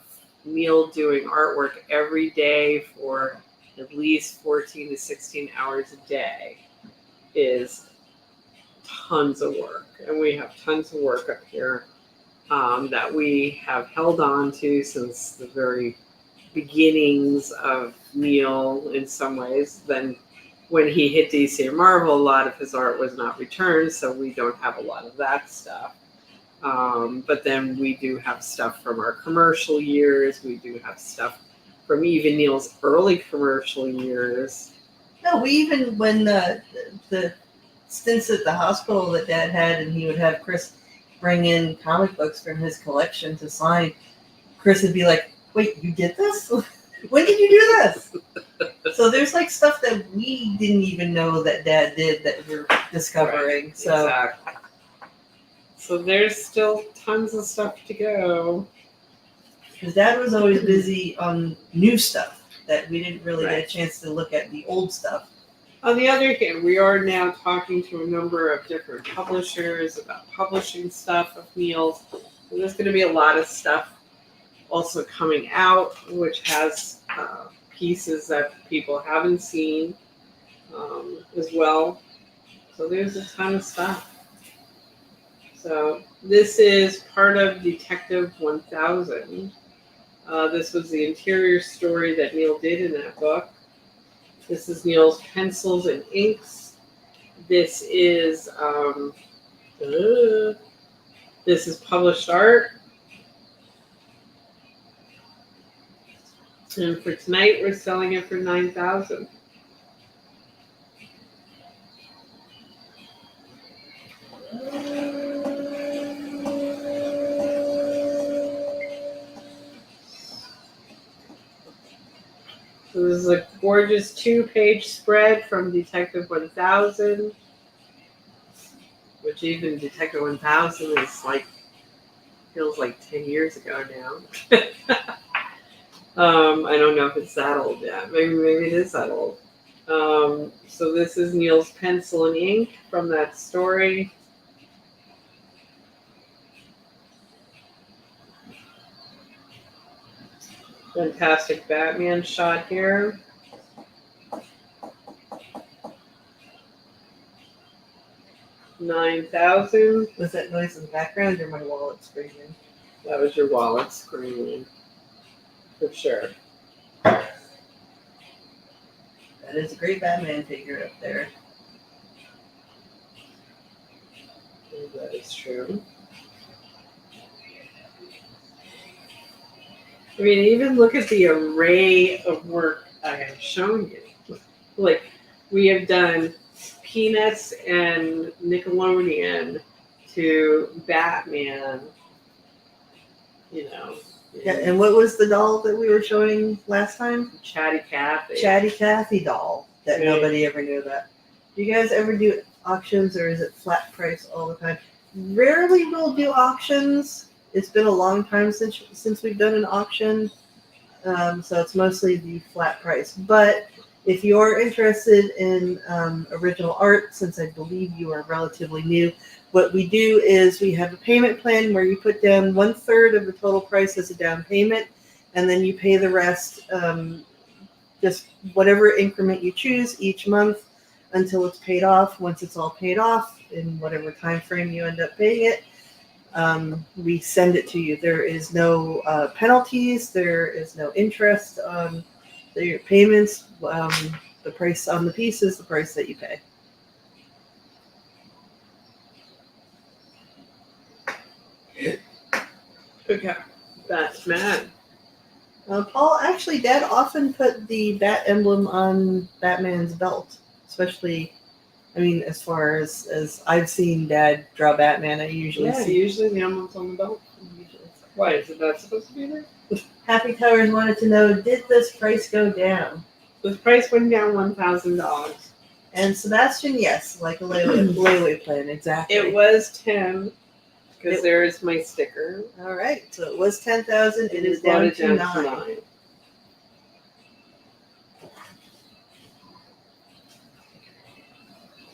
Neal doing artwork every day for at least 14 to 16 hours a day is tons of work. And we have tons of work up here that we have held on to since the very beginnings of Neal in some ways. Then when he hit DC and Marvel, a lot of his art was not returned, so we don't have a lot of that stuff. But then we do have stuff from our commercial years. We do have stuff from even Neal's early commercial years. No, we even, when the stints at the hospital that Dad had, and he would have Chris bring in comic books from his collection to sign, Chris would be like, wait, you did this? When did you do this? So there's like stuff that we didn't even know that Dad did that we're discovering. Right, so exactly. So there's still tons of stuff to go. Because Dad was always busy on new stuff that we didn't really Right. get a chance to look at the old stuff. On the other hand, we are now talking to a number of different publishers about publishing stuff of Neal's. So there's going to be a lot of stuff also coming out, which has pieces that people haven't seen as well. So there's a ton of stuff. So this is part of Detective 1000. This was the interior story that Neal did in that book. This is Neal's pencils and inks. This is published art. And for tonight, we're selling it for $9,000. So this is a gorgeous 2-page spread from Detective 1000, which even Detective 1000 is like, feels like 10 years ago now. I don't know if it's that old yet. Maybe it is that old. So this is Neal's pencil and ink from that story. Fantastic Batman shot here. $9,000. Was that noise in the background or my wallet screaming? That was your wallet screaming. For sure. That is a great Batman figure up there. That is true. I mean, even look at the array of work I have shown you. Like, we have done Peanuts and Nickelodeon to Batman, you know. Yeah, and what was the doll that we were showing last time? Chatty Cathy. Chatty Cathy doll that Right. nobody ever knew about. Do you guys ever do auctions, or is it flat price all the time? Rarely we'll do auctions. It's been a long time since we've done an auction, so it's mostly the flat price. But if you're interested in original art, since I believe you are relatively new, what we do is we have a payment plan where you put down 1/3 of the total price as a down payment, and then you pay the rest, just whatever increment you choose each month until it's paid off. Once it's all paid off, in whatever time frame you end up paying it, we send it to you. There is no penalties. There is no interest on your payments. The price on the piece is the price that you pay. Okay. Batman. Paul, actually, Dad often put the bat emblem on Batman's belt, especially, I mean, as far as I've seen Dad draw Batman, I usually see. Usually the emblem's on the belt. Why is it not supposed to be there? Happy Towers wanted to know, did this price go down? The price went down $1,000. And Sebastian, yes, like a layaway plan, exactly. It was 10 because there is my sticker. All right, so it was 10,000. It is brought down it to down 9.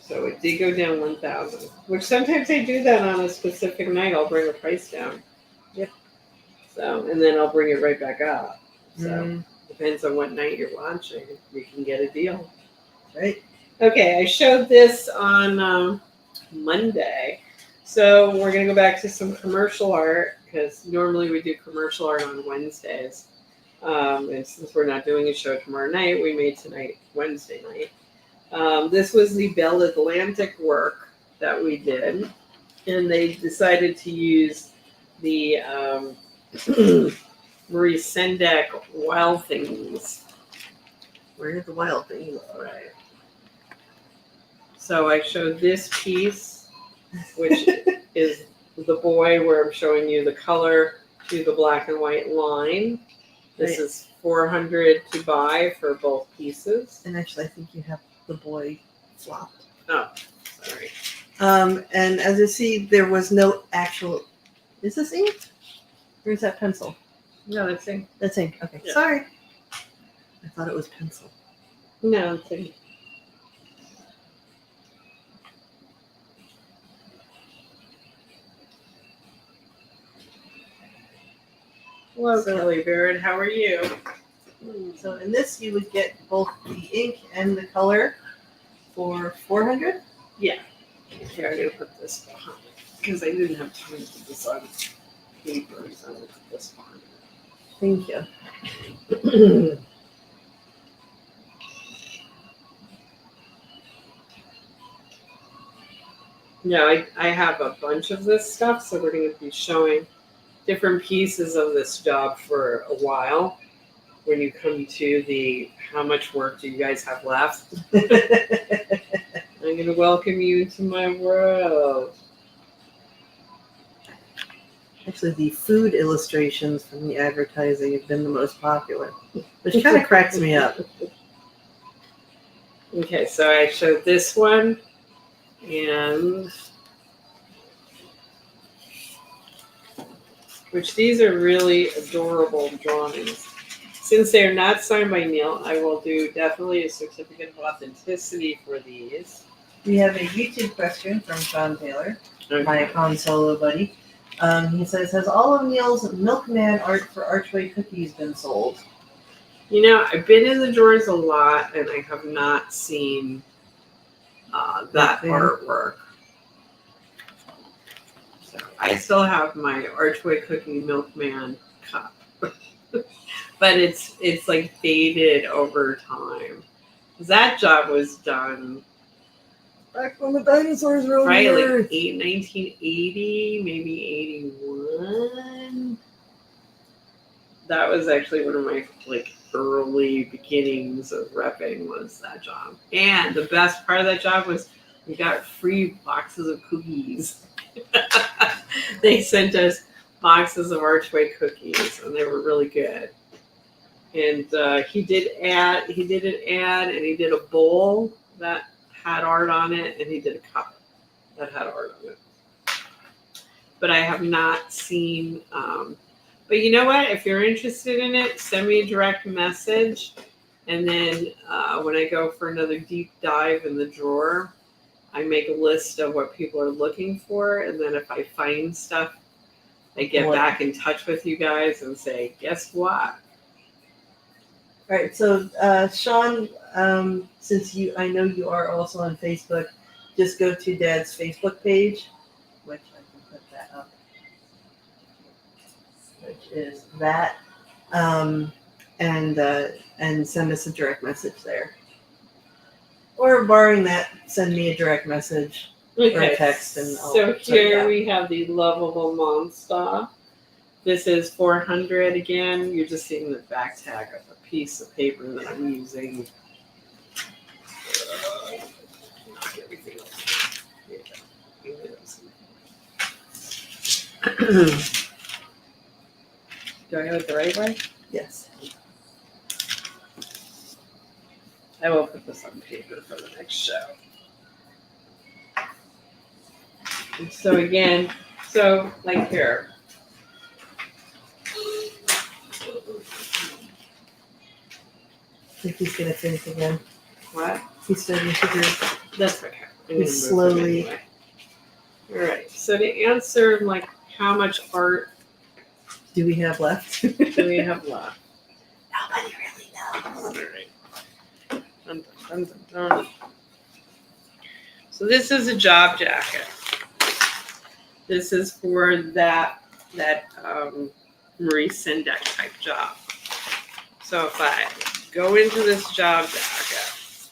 So it did go down 1,000. Which sometimes I do that on a specific night. I'll bring the price down. Yep. So and then I'll bring it right back up. So Mm. depends on what night you're watching. You can get a deal. Right. Okay, I showed this on Monday. So we're going to go back to some commercial art because normally we do commercial art on Wednesdays. And since we're not doing a show tomorrow night, we made tonight Wednesday night. This was the Bell Atlantic work that we did. And they decided to use the Marie Sendak Wild Things. Where are the wild things? Right. So I showed this piece, which is the boy where I'm showing you the color to the black and white line. This is $400 to buy for both pieces. And actually, I think you have the boy flopped. Oh, sorry. And as you see, there was no actual. Is this ink? Or is that pencil? No, that's ink. That's ink. Okay, Yeah. sorry. I thought it was pencil. No, it's ink. Hello, Kelly Barrett. How are you? So in this, you would get both the ink and the color for $400. Yeah. Here, I'm going to put this behind because I didn't have time to put this on paper, so I'm going to put this behind. Thank you. Yeah, I have a bunch of this stuff, so we're going to be showing different pieces of this job for a while. When you come to the how much work do you guys have left, I'm going to welcome you to my world. Actually, the food illustrations from the advertising have been the most popular, which kind of cracks me up. Okay, so I showed this one, and which these are really adorable drawings. Since they're not signed by Neal, I will do definitely a certificate of authenticity for these. We have a YouTube question from Sean Taylor, Okay. my Han Solo buddy. He says, has all of Neal's Milkman art for Archway cookies been sold? You know, I've been in the drawers a lot, and I have not seen that artwork. So I still have my Archway Cookie Milkman cup, but it's like faded over time. That job was done Back when the dinosaurs were on right the like earth. 1980, maybe 81. that was actually one of my like early beginnings of repping was that job. And the best part of that job was we got free boxes of cookies. They sent us boxes of Archway cookies, and they were really good. And he did an ad, and he did a bowl that had art on it, and he did a cup that had art on it. But I have not seen. But you know what? If you're interested in it, send me a direct message, and then when I go for another deep dive in the drawer, I make a list of what people are looking for, and then if I find stuff, I get back in touch with you guys and say, guess what? All right, so Sean, since I know you are also on Facebook, just go to Dad's Facebook page, which I can put that up, which is that, and send us a direct message there. Or barring that, send me a direct message or a text, and I'll so here we have the lovable monster. This is 400 again. You're just seeing the back tag of a piece of paper that I'm using. Knock everything else. Here you go. Do I have it the right way? Yes. I will put this on paper for the next show. And so again, like here. I think he's going to finish again. What? He's starting to do. That's okay. He's slowly. Anyway. All right. So to answer, like, how much art do we have left? do we have left? Nobody really knows. All right. Dun, dun, dun, dun. So this is a job jacket. This is for that Marie Sendak type job. So if I go into this job jacket,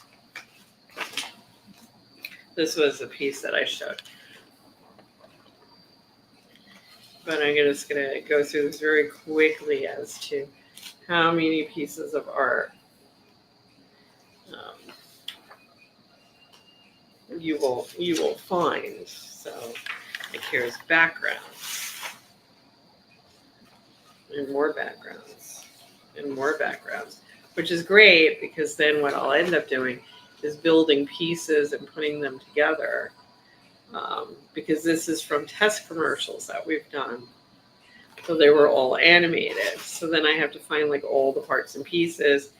this was a piece that I showed. But I'm just going to go through this very quickly as to how many pieces of art you will find. So like here's backgrounds and more backgrounds and more backgrounds, which is great because then what I'll end up doing is building pieces and putting them together. Because this is from test commercials that we've done. So they were all animated. So then I have to find like all the parts and pieces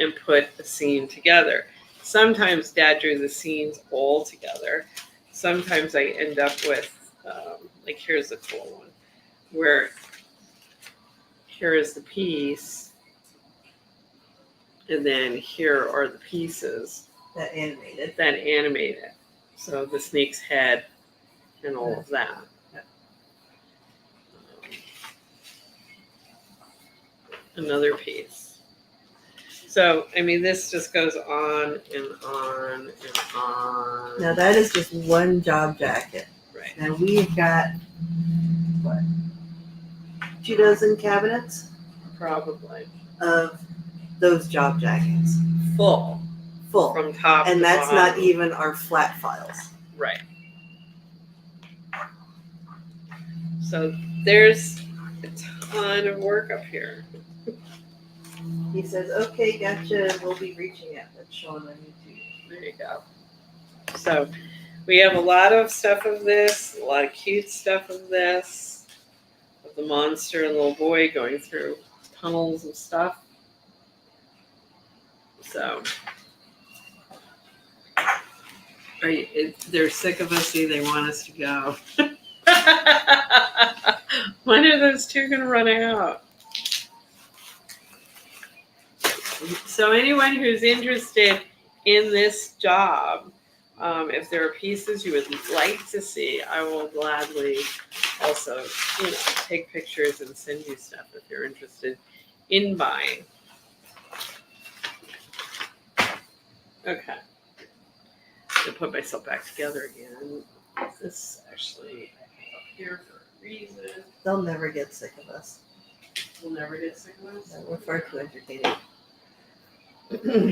and put a scene together. Sometimes Dad drew the scenes all together. Sometimes I end up with, like here's a cool one, where here is the piece, and then here are the pieces that animated. So the snake's head and all of that. Another piece. So, I mean, this just goes on and on and on. Now that is just one job jacket. Right. Now we've got, what, 24 cabinets? Probably. Of those job jackets. Full. From top and to that's bottom. not even our flat files. Right. So there's a ton of work up here. He says, okay, gotcha, we'll be reaching out. That's Sean on YouTube. There you go. So we have a lot of stuff of this, a lot of cute stuff of this, of the monster and little boy going through tunnels and stuff. So they're sick of us, they want us to go. When are those two going to run out? So anyone who's interested in this job, if there are pieces you would like to see, I will gladly also, take pictures and send you stuff if you're interested in buying. Okay. To put myself back together again. This actually up here for a reason. They'll never get sick of us. We'll never get sick of us. We're far too entertaining.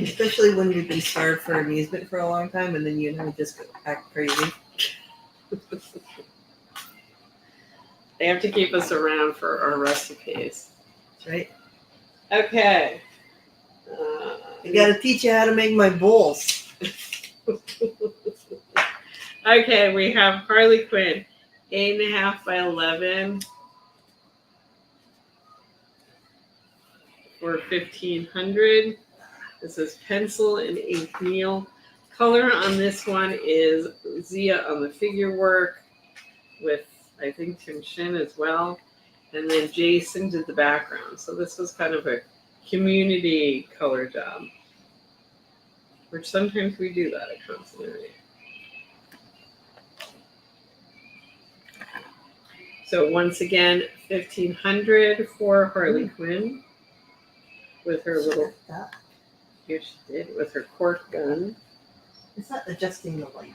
Especially when we've been starved for amusement for a long time and then you and I just act crazy. They have to keep us around for our recipes. That's right. Okay. I gotta teach you how to make my bowls. Okay, we have Harley Quinn, 8.5 by 11 for 1,500. This is pencil and ink Neal. Color on this one is Zia on the figure work with, I think, Tim Shin as well. And then Jason did the background. So this was kind of a community color job, which sometimes we do that at Continuity. So once again, 1,500 for Harley Quinn with her little, here she did, with her cork gun. It's not adjusting the light,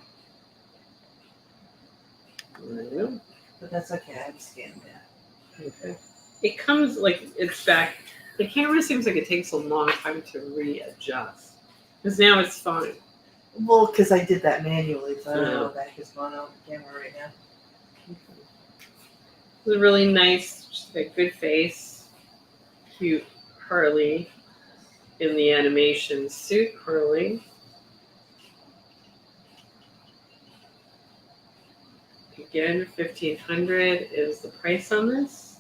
Right. but that's okay. I've scanned that. Okay. It comes like it's back. The camera seems like it takes a long time to readjust. Because now it's fine. Well, because I did that manually, so I don't know Yeah. if that has gone out the camera right now. It's a really nice, just a good face, cute Harley in the animation suit. Harley. Again, 1,500 is the price on this.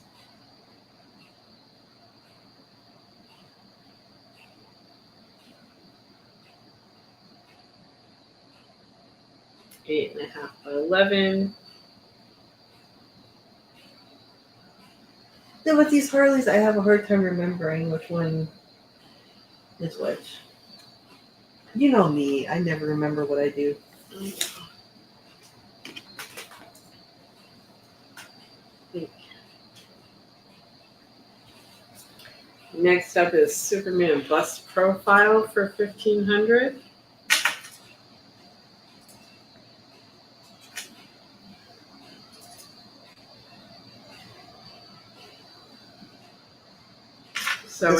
Eight and a half by 11. Then with these Harleys, I have a hard time remembering which one is which. You know me. I never remember what I do. Next up is Superman bust profile for 1,500. So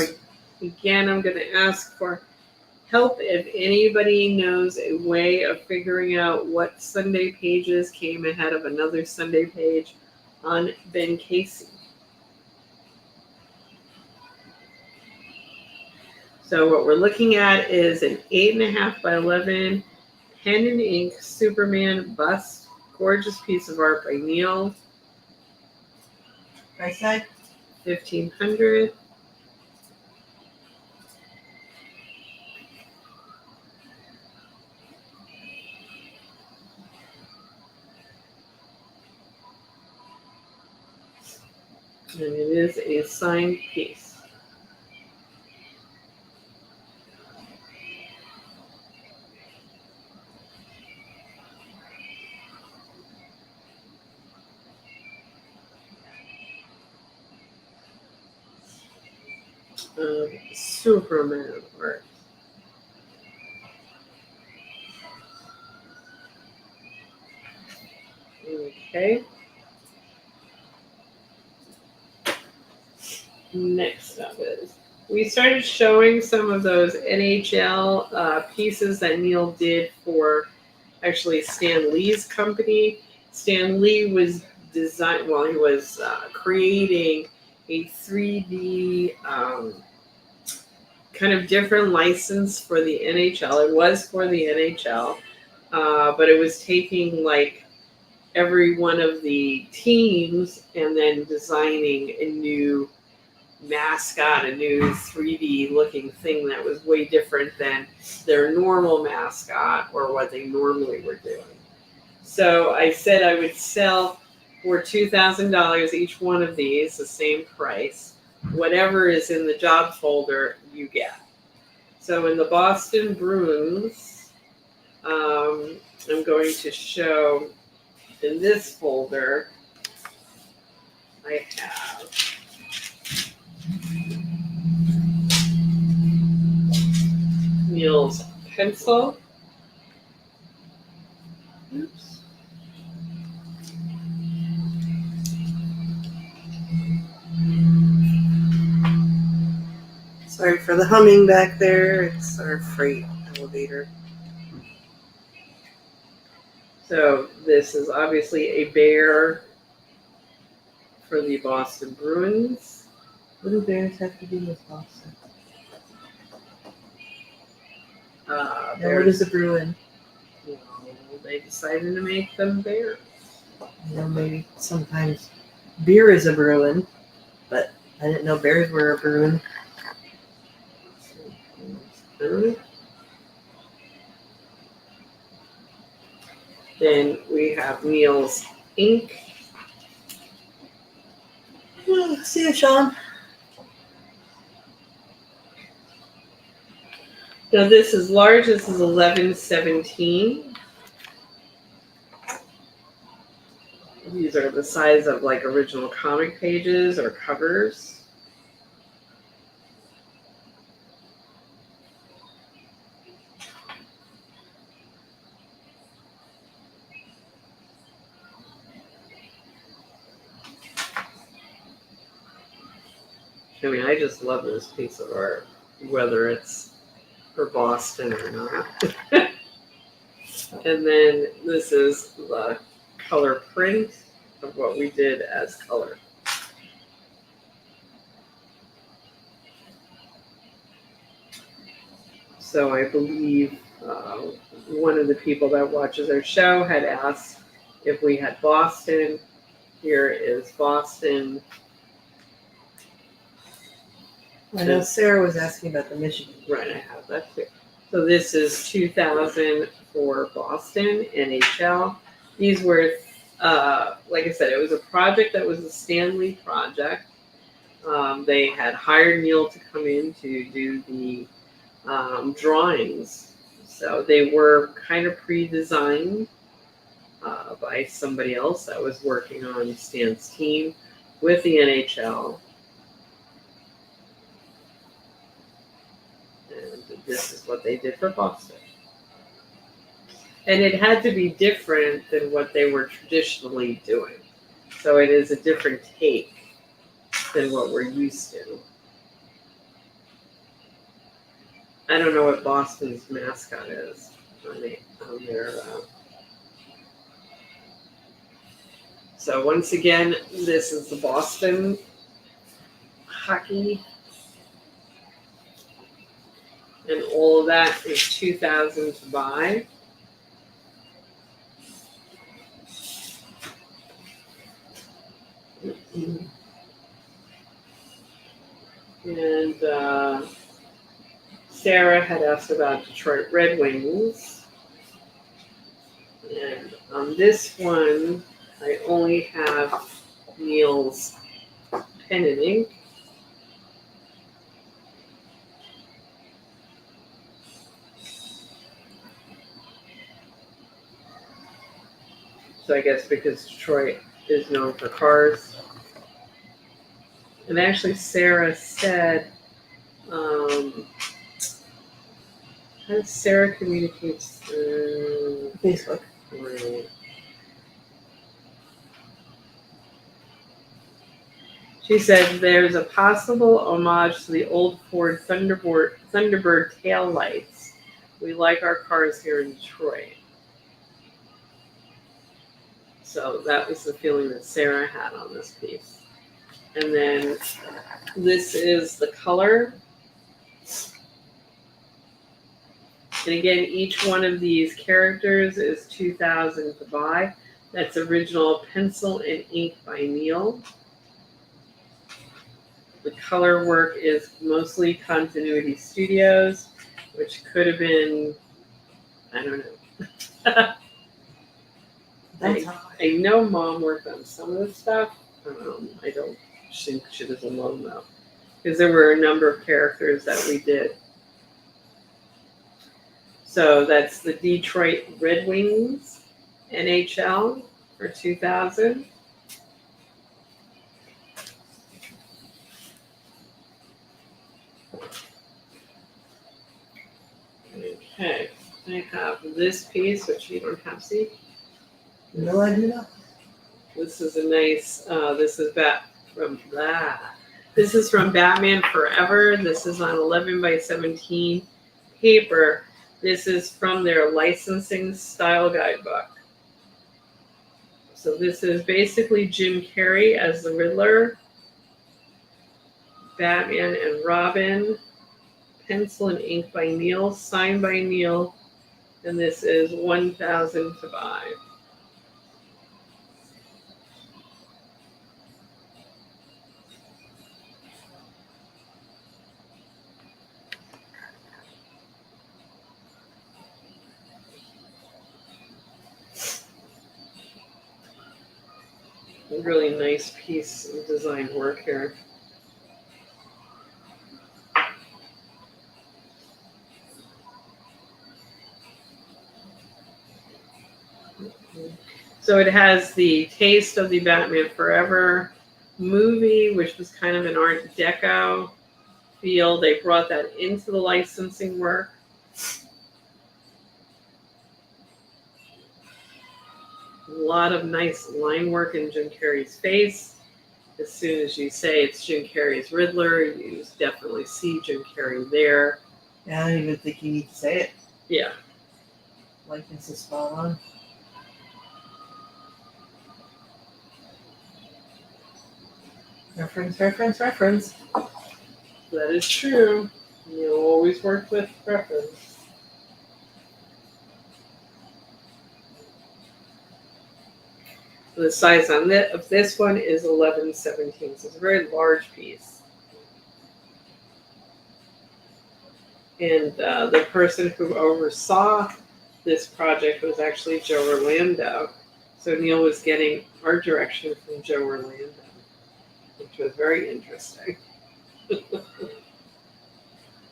again, I'm going to ask for help if anybody knows a way of figuring out what Sunday pages came ahead of another Sunday page on Ben Casey. So what we're looking at is an 8.5 by 11 pen and ink Superman bust. Gorgeous piece of art by Neal. Price tag? 1,500. And it is a signed piece. Superman art. Okay. Next up is, we started showing some of those NHL pieces that Neal did for actually Stan Lee's company. Stan Lee was he was creating a 3D kind of different license for the NHL. It was for the NHL, but it was taking like every one of the teams and then designing a new mascot, a new 3D looking thing that was way different than their normal mascot or what they normally were doing. So I said I would sell for $2,000 each one of these, the same price. Whatever is in the job folder, you get. So in the Boston Bruins, I'm going to show in this folder, I have Neal's pencil. Oops. Sorry for the humming back there. It's our freight elevator. So this is obviously a bear for the Boston Bruins. What do bears have to do with Boston? Now, what is a Bruin? Well, they decided to make them bears. Maybe sometimes beer is a Bruin, but I didn't know bears were a Bruin. Then we have Neal's ink. See you, Sean. Now this is large. This is 1117. These are the size of like original comic pages or covers. I mean, I just love this piece of art, whether it's for Boston or not. And then this is the color print of what we did as color. So I believe one of the people that watches our show had asked if we had Boston. Here is Boston. I know Sarah was asking about the Michigan. Right, I have that too. So this is 2000 for Boston, NHL. These were, like I said, it was a project that was a Stanley project. They had hired Neal to come in to do the drawings. So they were kind of pre-designed by somebody else that was working on Stan's team with the NHL. And this is what they did for Boston. And it had to be different than what they were traditionally doing. So it is a different take than what we're used to. I don't know what Boston's mascot is on their. So once again, this is the Boston hockey. And all of that is 2,000 to buy. And Sarah had asked about Detroit Red Wings. And on this one, I only have Neal's pen and ink. So I guess because Detroit is known for cars. And actually Sarah said, how does Sarah communicates through Facebook? Right. She said there's a possible homage to the old Ford Thunderbird taillights. We like our cars here in Detroit. So that was the feeling that Sarah had on this piece. And then this is the color. And again, each one of these characters is 2,000 to buy. That's original pencil and ink by Neal. The color work is mostly Continuity Studios, which could have been, I don't know. I know Mom worked on some of this stuff. I don't think she was alone though, because there were a number of characters that we did. So that's the Detroit Red Wings NHL for 2,000. Okay, I have this piece, which you don't have, see? No, I do not. This is a nice, this is back from that. This is from Batman Forever. This is on 11 by 17 paper. This is from their licensing style guidebook. So this is basically Jim Carrey as the Riddler, Batman and Robin, pencil and ink by Neal, signed by Neal, and this is 1,000 to buy. A really nice piece of design work here. So it has the taste of the Batman Forever movie, which was kind of an Art Deco feel. They brought that into the licensing work. A lot of nice line work in Jim Carrey's face. As soon as you say it's Jim Carrey's Riddler, you definitely see Jim Carrey there. Yeah, I don't even think you need to say it. Yeah. Likeness is spot on. Reference, reference, reference. That is true. You'll always work with reference. The size on of this one is 11/17, so it's a very large piece. And the person who oversaw this project was actually Joe Orlando. So Neal was getting art direction from Joe Orlando, which was very interesting.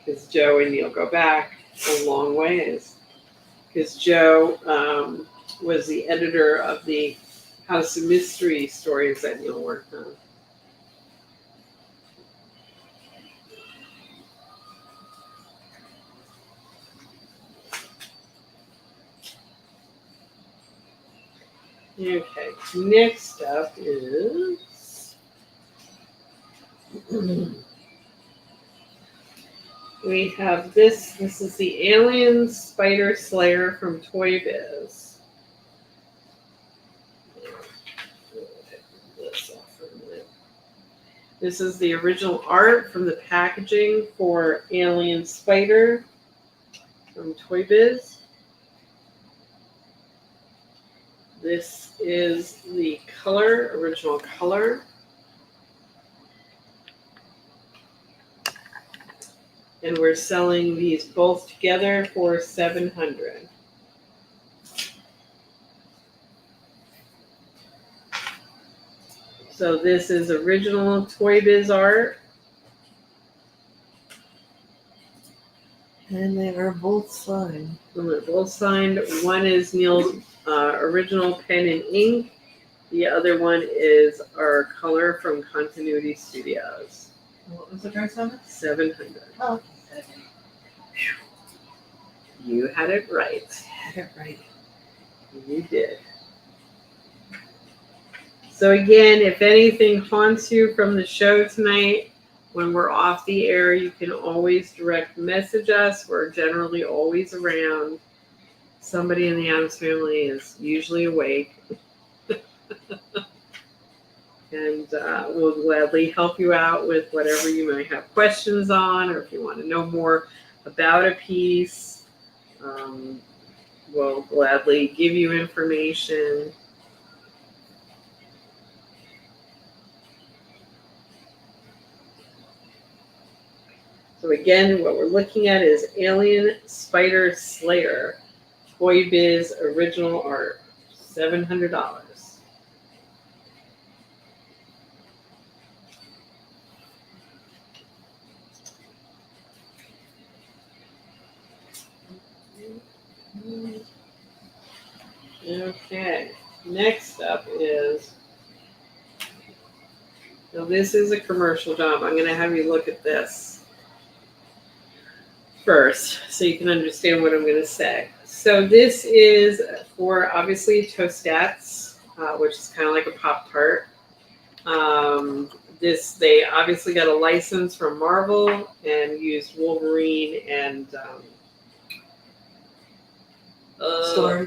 Because Joe and Neal go back a long ways. Because Joe was the editor of the House of Mystery stories that Neal worked on. Okay, next up is we have this. This is the Alien Spider Slayer from Toy Biz. This is the original art from the packaging for Alien Spider from Toy Biz. This is the color, original color. And we're selling these both together for $700. So this is original Toy Biz art. And they are both signed. And they're both signed. One is Neal's original pen and ink. The other one is our color from Continuity Studios. What was the price on it? $700. Oh, You had it right. I had it right. You did. So again, if anything haunts you from the show tonight, when we're off the air, you can always direct message us. We're generally always around. Somebody in the Adams family is usually awake. And we'll gladly help you out with whatever you might have questions on, or if you want to know more about a piece, we'll gladly give you information. So again, what we're looking at is Alien Spider Slayer, Toy Biz original art, $700. Okay, next up is, so this is a commercial job. I'm going to have you look at this first so you can understand what I'm going to say. So this is for obviously Toastettes, which is kind of like a Pop-Tart. They obviously got a license from Marvel and used Wolverine and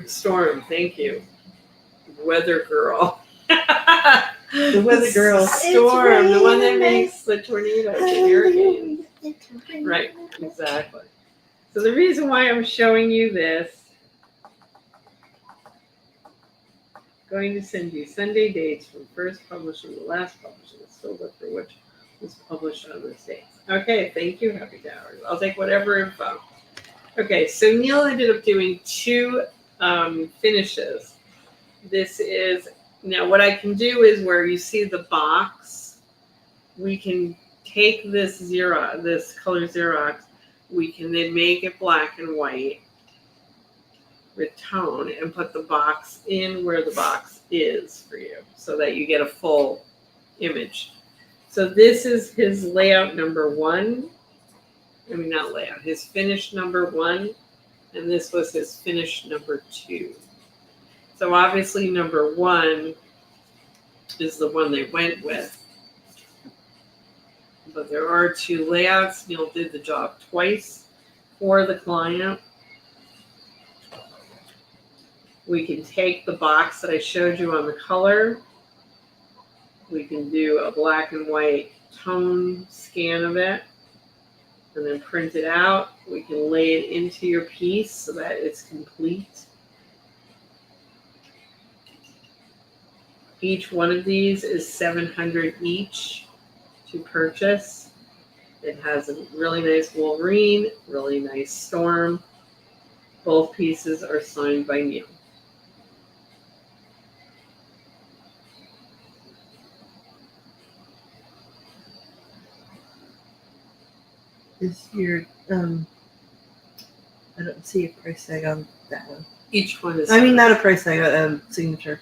Storm, thank you. Weather Girl. The Weather Girl. Storm, the one that makes the tornadoes and hurricanes. Right, exactly. So the reason why I'm showing you this, going to send you Sunday dates from first publishing to last publishing. Still look for which was published on those dates. Okay, thank you, Happy Towers. I'll take whatever info. Okay, so Neal ended up doing 2 finishes. This is, now what I can do is where you see the box, we can take this color Xerox, we can then make it black and white with tone and put the box in where the box is for you so that you get a full image. So this is his layout number 1. I mean, not layout, his finish number 1, and this was his finish number 2. So obviously number 1 is the one they went with. But there are 2 layouts. Neal did the job twice for the client. We can take the box that I showed you on the color. We can do a black and white tone scan of it and then print it out. We can lay it into your piece so that it's complete. Each one of these is $700 each to purchase. It has a really nice Wolverine, really nice Storm. Both pieces are signed by Neal. Is your I don't see a price tag on that one. Each one is. I mean, not a price tag, signature.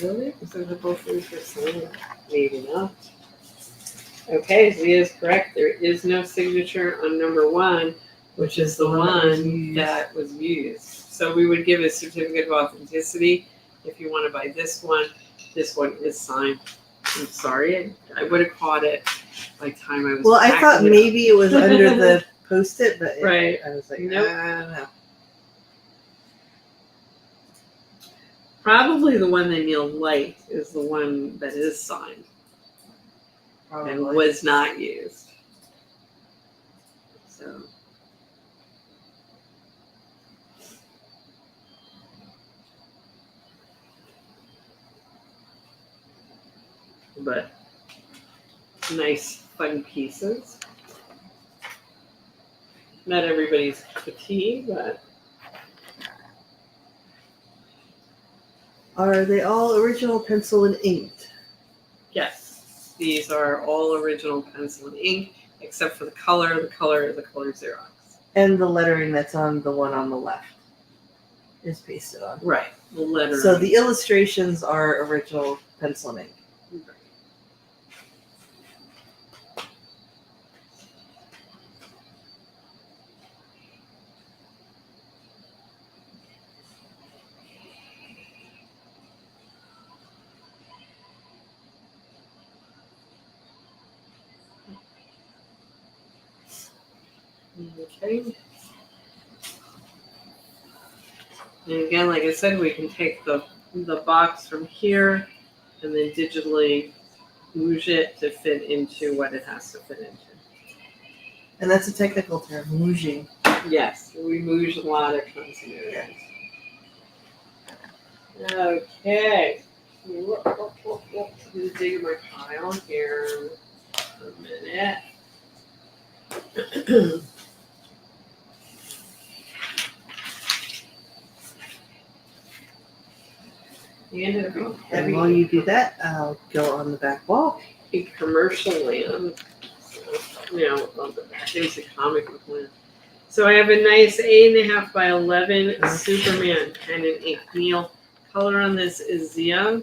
Really? So the both of these are signed? Maybe not. Okay, so he is correct. There is no signature on number 1, which is the one that was used. So we would give a certificate of authenticity if you want to buy this one. This one is signed. I'm sorry, I would have caught it by the time I was. Well, I thought maybe it was under the post-it, but right. I was like, nope. I don't know. Probably the one that Neal liked is the one that is signed. Probably. And was not used. So. But nice, fun pieces. Not everybody's cup of tea, but. Are they all original pencil and inked? Yes, these are all original pencil and ink, except for the color. The color is the color Xerox. And the lettering that's on the one on the left is pasted on. Right, the lettering. So the illustrations are original pencil and ink. Right. Okay. And again, like I said, we can take the box from here and then digitally moosh it to fit into what it has to fit into. And that's a technical term, mooging. Yes, we moosh a lot of continuities. Okay. Just dig in my pile here for a minute. And while you do that, I'll go on the back wall. A commercial land. Now, there's a comic book land. So I have a nice 8.5 by 11 Superman pen and ink. Neal, color on this is Zia.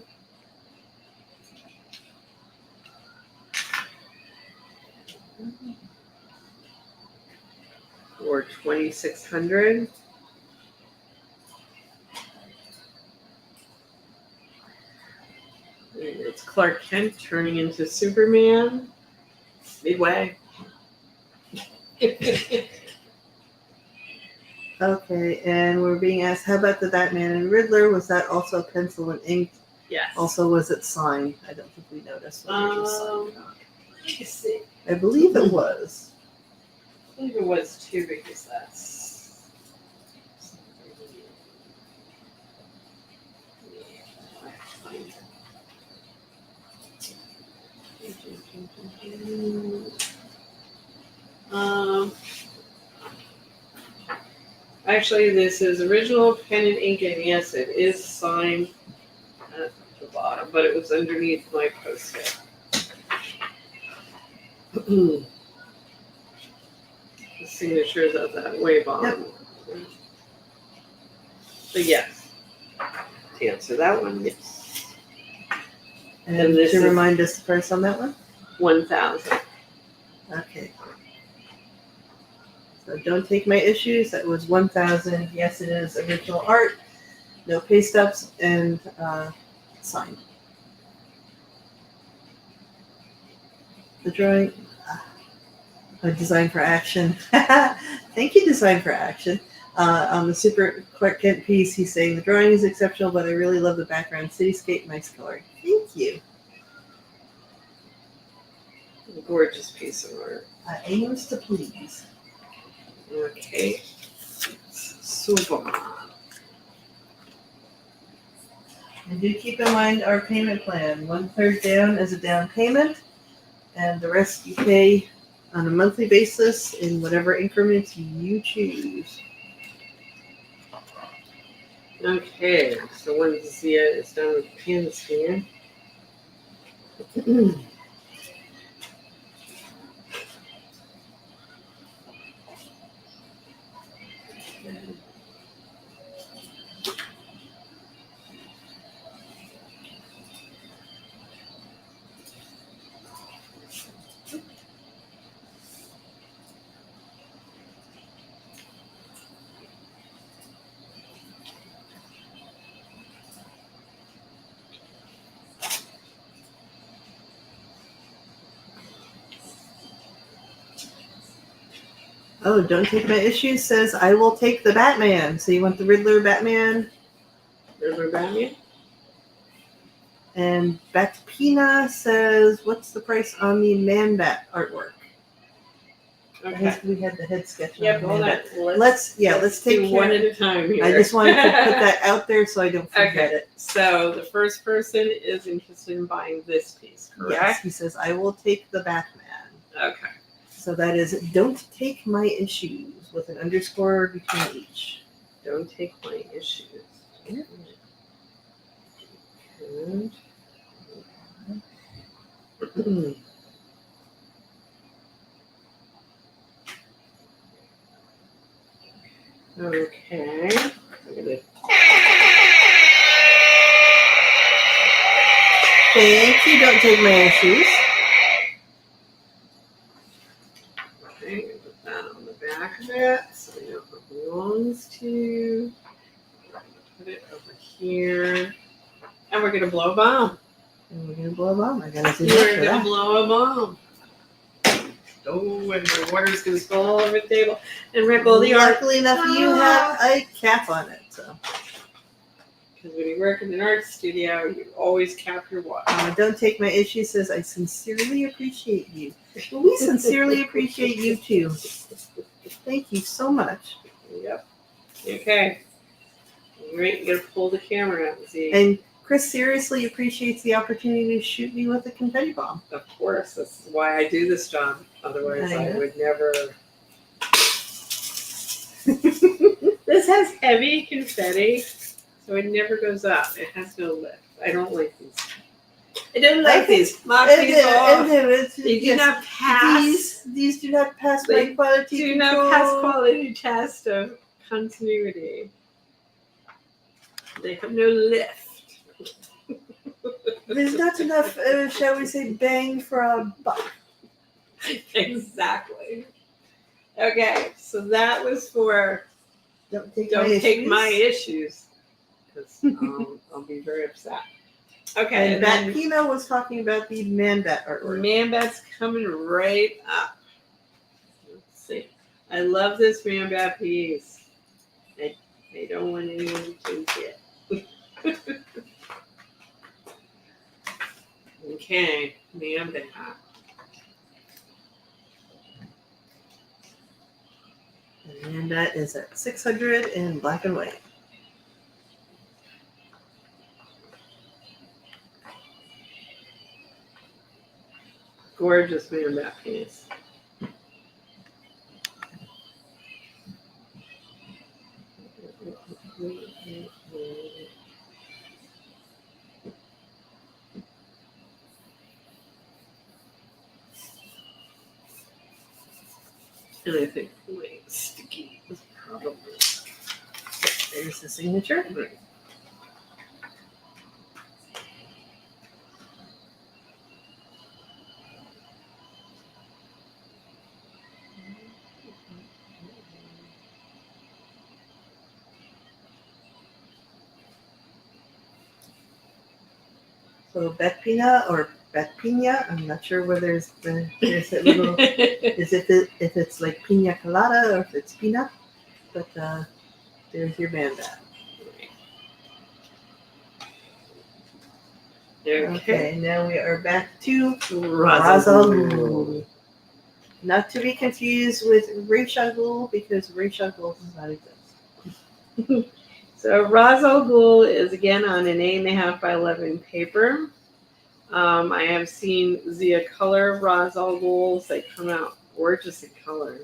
Or 2600. It's Clark Kent turning into Superman. Midway. Okay, and we're being asked, how about the Batman and Riddler? Was that also pencil and ink? Yes. Also, was it signed? I don't think we noticed whether it was signed or not. Let me see. I believe it was. I believe it was too, because that's. Actually, this is original pen and ink, and yes, it is signed at the bottom, but it was underneath my post-it. The signature is at that way bottom. But yes, to answer that one, yes. And this to is- remind us the price on that one? 1,000. Okay. So don't take my issues. That was 1,000. Yes, it is original art. No paste ups and signed. The drawing, Design for Action. Thank you, Design for Action. On the Super Clark Kent piece, he's saying the drawing is exceptional, but I really love the background cityscape, nice color. Thank you. Gorgeous piece of art. Aims to please. Okay. Super. And do keep in mind our payment plan. 1/3 down as a down payment, and the rest you pay on a monthly basis in whatever increments you choose. Okay, so when Zia is done with the pen scan. Oh, don't take my issues says I will take the Batman. So you want the Riddler Batman? Riddler Batman? And Bat Pina says, what's the price on the Man Bat artwork? I Okay. think we had the head sketch on Yep, the hold Man on. Bat. Let's take do one care. at a time here. I just wanted to put that out there so I don't forget Okay. it. So the first person is interested in buying this piece, Yes, correct? he says, I will take the Batman. Okay. So that is, don't take my issues with an underscore between each. Don't take my issues. Yep. Good. Okay. I'm gonna Thank you, don't take my issues. Okay, put that on the back of it so we know who it belongs to. We're gonna put it over here. And we're gonna blow a bomb. And we're going to blow a bomb. I got to do We're gonna that. blow a bomb. Oh, and the water's gonna spill all over the table and wreck all the art. Luckily enough, you have a cap on it. So Because when you work in an art studio, you always cap your water. don't take my issue says, I sincerely appreciate you. Well, we sincerely appreciate you too. Thank you so much. Yep. Okay. Right, you gotta pull the camera out and see. And Chris seriously appreciates the opportunity to shoot me with a confetti bomb. Of course, that's why I do this job. Otherwise, I I know. would never. This has heavy confetti, so it never goes up. It has no lift. I don't like these. I don't like these. Knock these off. They do not pass. These do not pass my They quality Do control. not pass quality test of continuity. They have no lift. There's not enough, shall we say, bang for a buck. Exactly. Okay, so that was for Don't take don't my take issues. my issues, because I'll be very upset. Okay, And Bat Pino was talking about the Man Bat artwork. Man Bat's coming right up. Let's see. I love this Man Bat piece. I don't want anyone to change it. Okay, Man Bat. And that is at 600 in black and white. Gorgeous Man Bat piece. And I think wait, sticky is probably There's the signature. right. So Bet Pina or Bet Pina, I'm not sure whether there's that little is if it's like pina colada or if it's peanut, but there's your Man Bat. Okay, now we are back to Razal. Not to be confused with Ra's Ghul because Ra's Ghul does not exist. So Ra's al Ghul is again on an 8.5 by 11 paper. I have seen Zia color Ra's al Ghuls. They come out gorgeous in color.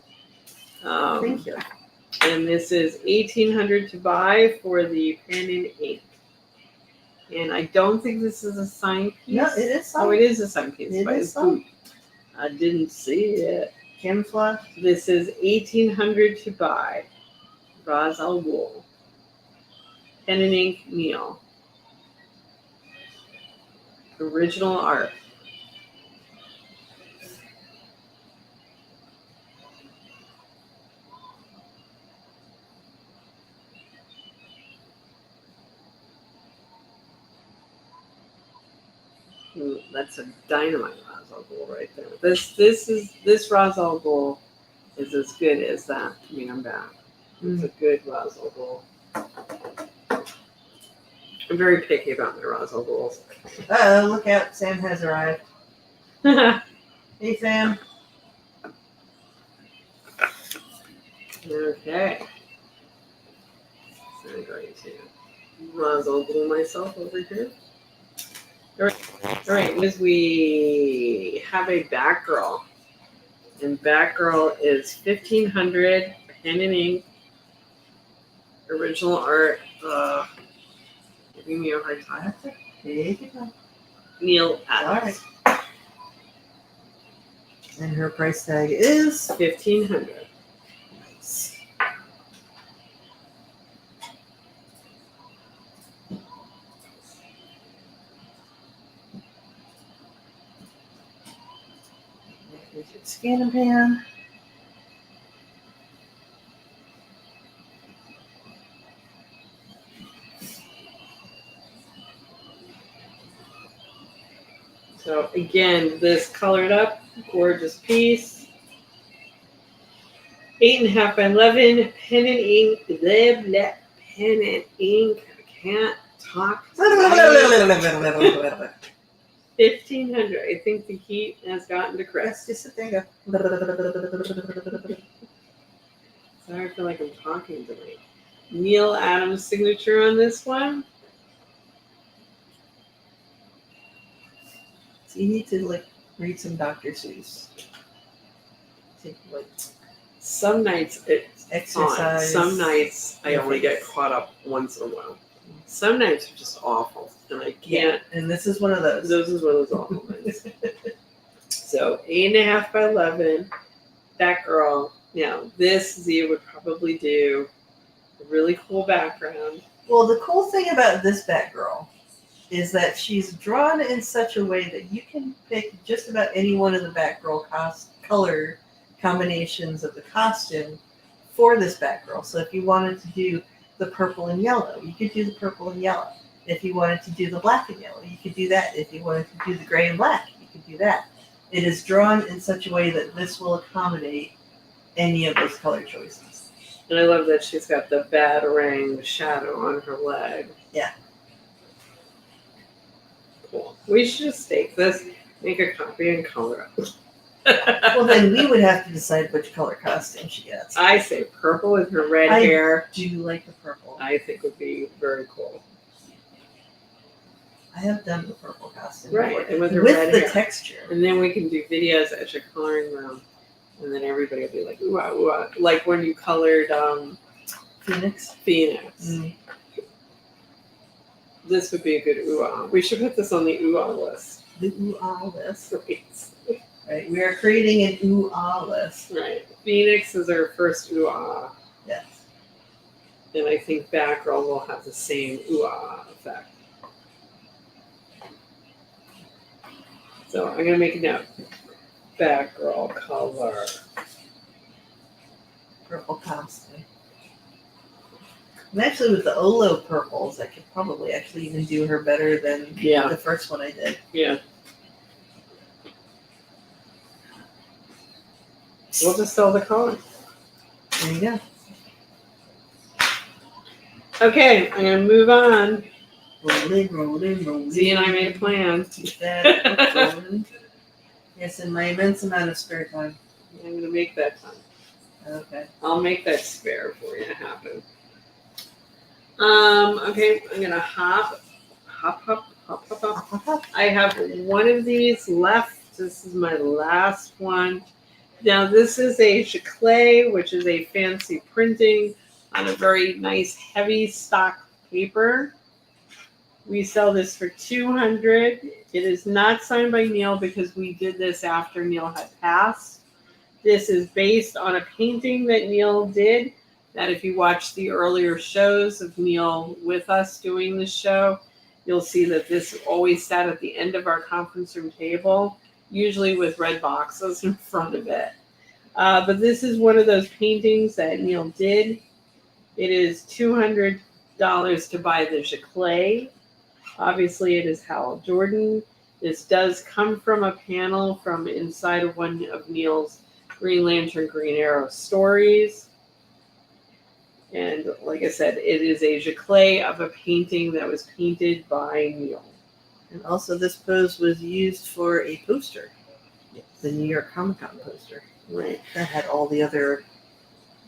Thank you. And this is $1,800 to buy for the pen and ink. And I don't think this is a signed piece. No, it is signed. Oh, it is a signed piece. It is signed. I didn't see it. Camouflage. This is $1,800 to buy. Ra's al Ghul. Pen and ink, Neal. Original art. Ooh, that's a dynamite Ra's al Ghul right there. This Ra's al Ghul is as good as that Man Bat. It's a good Ra's al Ghul. I'm very picky about my Ra's al Ghuls. Oh, look out! Sam has arrived. Hey, Sam. Okay. So I'm going to Ra's al Ghul myself over here. All right, as we have a Batgirl, and Batgirl is $1,500, pen and ink, original art. Giving me a hard time. Neal Adams. All right. And her price tag is $1,500. nice. Here's your scanning pan. So again, this colored up, gorgeous piece. 8.5 by 11, pen and ink, blah, blah, pen and ink. I can't talk. 1,500. I think the heat has gotten to Chris. Just sit there and go. Sorry, I feel like I'm talking tonight. Neal Adams signature on this one. So you need to read some Dr. Seuss. Take Some nights it's exercise. on. Some nights I only get caught up once in a while. Some nights are just awful, and I can't. And this is one of those. This is one of those awful nights. So 8.5 by 11, Batgirl. Now this Zia would probably do a really cool background. Well, the cool thing about this Batgirl is that she's drawn in such a way that you can pick just about any one of the Batgirl color combinations of the costume for this Batgirl. So if you wanted to do the purple and yellow, you could do the purple and yellow. If you wanted to do the black and yellow, you could do that. If you wanted to do the gray and black, you could do that. It is drawn in such a way that this will accommodate any of those color choices. And I love that she's got the batarang shadow on her leg. Yeah. Cool. We should just take this, make a copy, and color it. Well, then we would have to decide which color costume she gets. I say purple with her red I hair. do like the purple. I think would be very cool. I have done the purple costume Right, before. and with her With red the hair. texture. And then we can do videos as you're coloring them. And then everybody will be like, ooh, ah, ooh, ah. Like when you colored Phoenix. Phoenix. Mm. This would be a good ooh, ah. We should put this on the ooh, ah list. The ooh-ah list. Right. Right. We are creating an ooh-ah list. Right. Phoenix is our first ooh, ah. Yes. And I think Batgirl will have the same ooh, ah effect. So I'm going to make a note. Batgirl color. Purple costume. And actually, with the Olo purples, I could probably actually even do her better than Yeah. the first one I did. Yeah. We'll just sell the color. There you go. Okay, I'm going to move on. Rolling. Z and I made a plan. Keep that rolling. Yes, in my immense amount of spare time. I'm going to make that time. Okay. I'll make that spare for you to happen. Okay, I'm going to hop. I have one of these left. This is my last one. Now, this is a giclée, which is a fancy printing on a very nice heavy stock paper. We sell this for $200. It is not signed by Neal because we did this after Neal had passed. This is based on a painting that Neal did, that if you watch the earlier shows of Neal with us doing this show, you'll see that this always sat at the end of our conference room table, usually with red boxes in front of it. But this is one of those paintings that Neal did. It is $200 to buy the giclée. Obviously, it is Hal Jordan. This does come from a panel from inside of one of Neal's Green Lantern, Green Arrow stories. And like I said, it is a giclée of a painting that was painted by Neal. And also, this pose was used for a poster. The New York Comic Con poster. Right. That had all the other,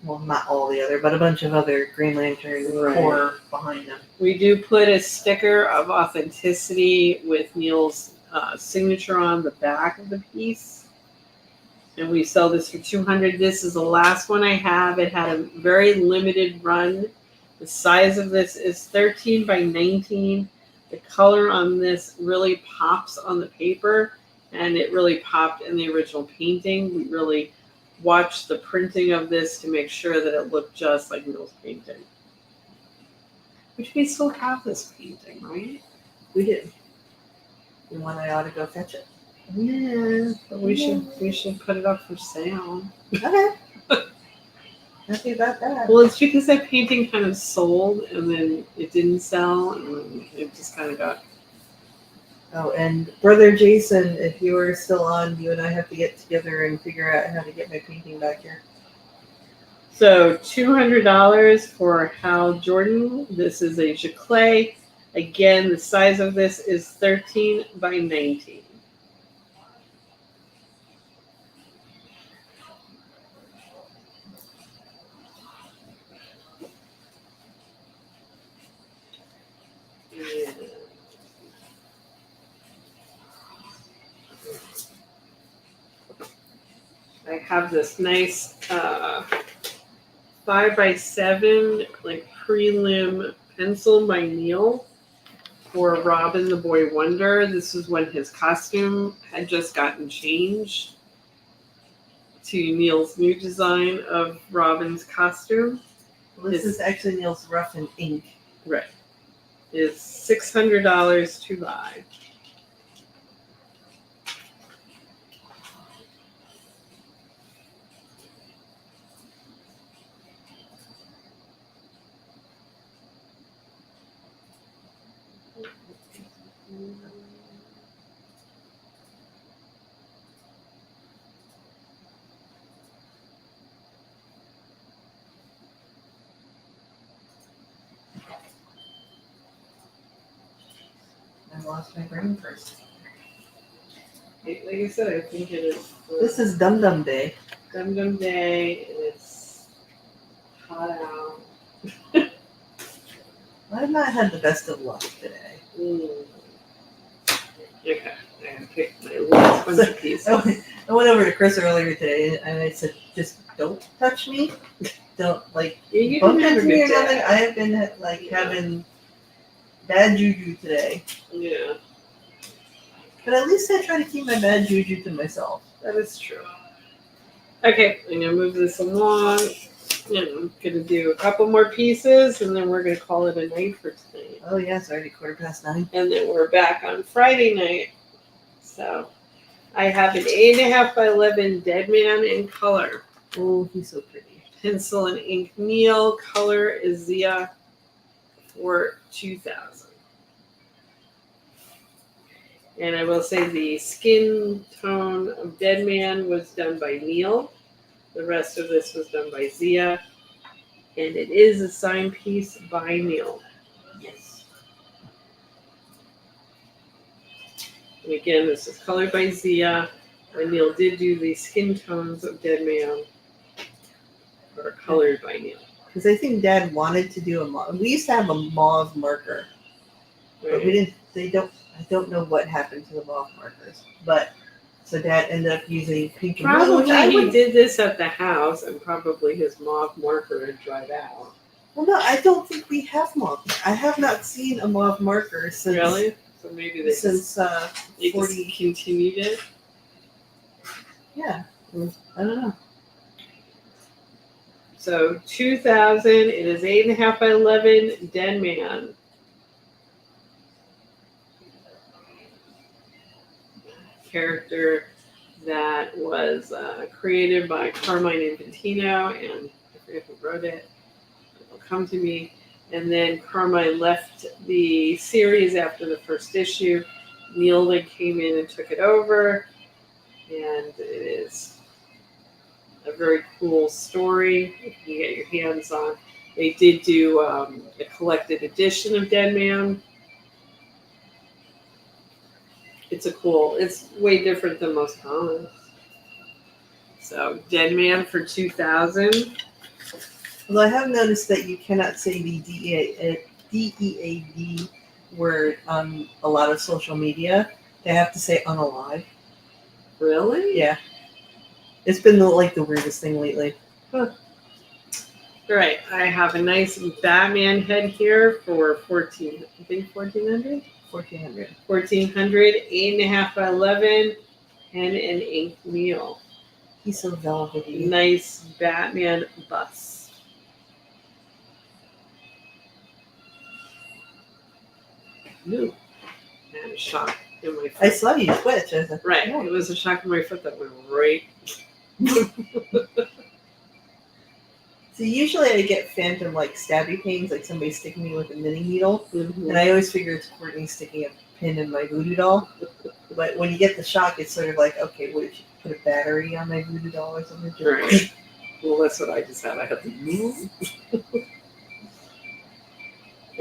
well, not all the other, but a bunch of other Green Lantern Right. horror behind them. We do put a sticker of authenticity with Neal's signature on the back of the piece. And we sell this for $200. This is the last one I have. It had a very limited run. The size of this is 13 by 19. The color on this really pops on the paper, and it really popped in the original painting. We really watched the printing of this to make sure that it looked just like Neal's painting. Which we still have this painting, right? We did. And one I ought to go fetch it. Yeah, but we should put it up for sale. Okay. Happy about that. Well, it's because that painting kind of sold and then it didn't sell and then it just kind of got. Oh, and Brother Jason, if you are still on, you and I have to get together and figure out how to get my painting back here. So $200 for Hal Jordan. This is a giclée. Again, the size of this is 13 by 19. I have this nice 5x7 like prelim pencil by Neal for Robin the Boy Wonder. This is when his costume had just gotten changed to Neal's new design of Robin's costume. Well, this is actually Neal's rough and ink. Right. It's $600 to buy. I lost my brain first. Like I said, I think it is. This is Dum Dum Day. Dum Dum Day, and it's hot out. I've not had the best of luck today. Okay, I picked my last bunch of pieces. I went over to Chris earlier today and I said, just don't touch me. Don't You bump can have into a me good or nothing. day. I have been having bad juju today. Yeah, But at least I try to keep my bad juju to myself. that is true. Okay, I'm gonna move this along. And I'm gonna do a couple more pieces, and then we're gonna call it a night for tonight. Oh yeah, it's already 9:15. And then we're back on Friday night. So I have an 8.5 by 11 Dead Man in color. Oh, he's so pretty. Pencil and ink Neal, color is Zia for 2000. And I will say the skin tone of Dead Man was done by Neal. The rest of this was done by Zia. And it is a signed piece by Neal. Yes. And again, this is colored by Zia. And Neal did do the skin tones of Dead Man. Or colored by Neal. Because I think Dad wanted to do a mauve. We used to have a mauve marker, but we didn't. I don't know what happened to the mauve markers, but so Dad ended up using pink and blue. Probably he did this at the house, and probably his mauve marker had dried out. Well, no, I don't think we have mauve. I have not seen a mauve marker since. Really? So maybe they since they 40. just continued it. Yeah, I don't know. So 2000. It is 8.5 by 11 Dead Man. Character that was created by Carmine Infantino, and I forget who wrote it. It'll come to me. And then Carmine left the series after the first issue. Neal then came in and took it over, and it is a very cool story. If you can get your hands on. They did do a collected edition of Dead Man. It's way different than most comics. So, Dead Man for 2000. Although I have noticed that you cannot say the DEAD word on a lot of social media. They have to say unalive. Really? Yeah. It's been the weirdest thing lately. Huh. All right, I have a nice Batman head here for 14. I think 1400. 1400. 1400, 8.5 by 11, pen and ink Neal. He's so velvety. Nice Batman bust. Ooh, and a shock in my foot. I saw you twitch. I was like, Right, oh. it was a shock in my foot that went right. So usually I get phantom stabby pains, like somebody sticking me with a knitting needle, Mhm. and I always figure it's Courtney sticking a pin in my voodoo doll. But when you get the shock, it's sort of like, okay, what if you put a battery on my voodoo doll or something? Right. Well, that's what I just had. I had to move.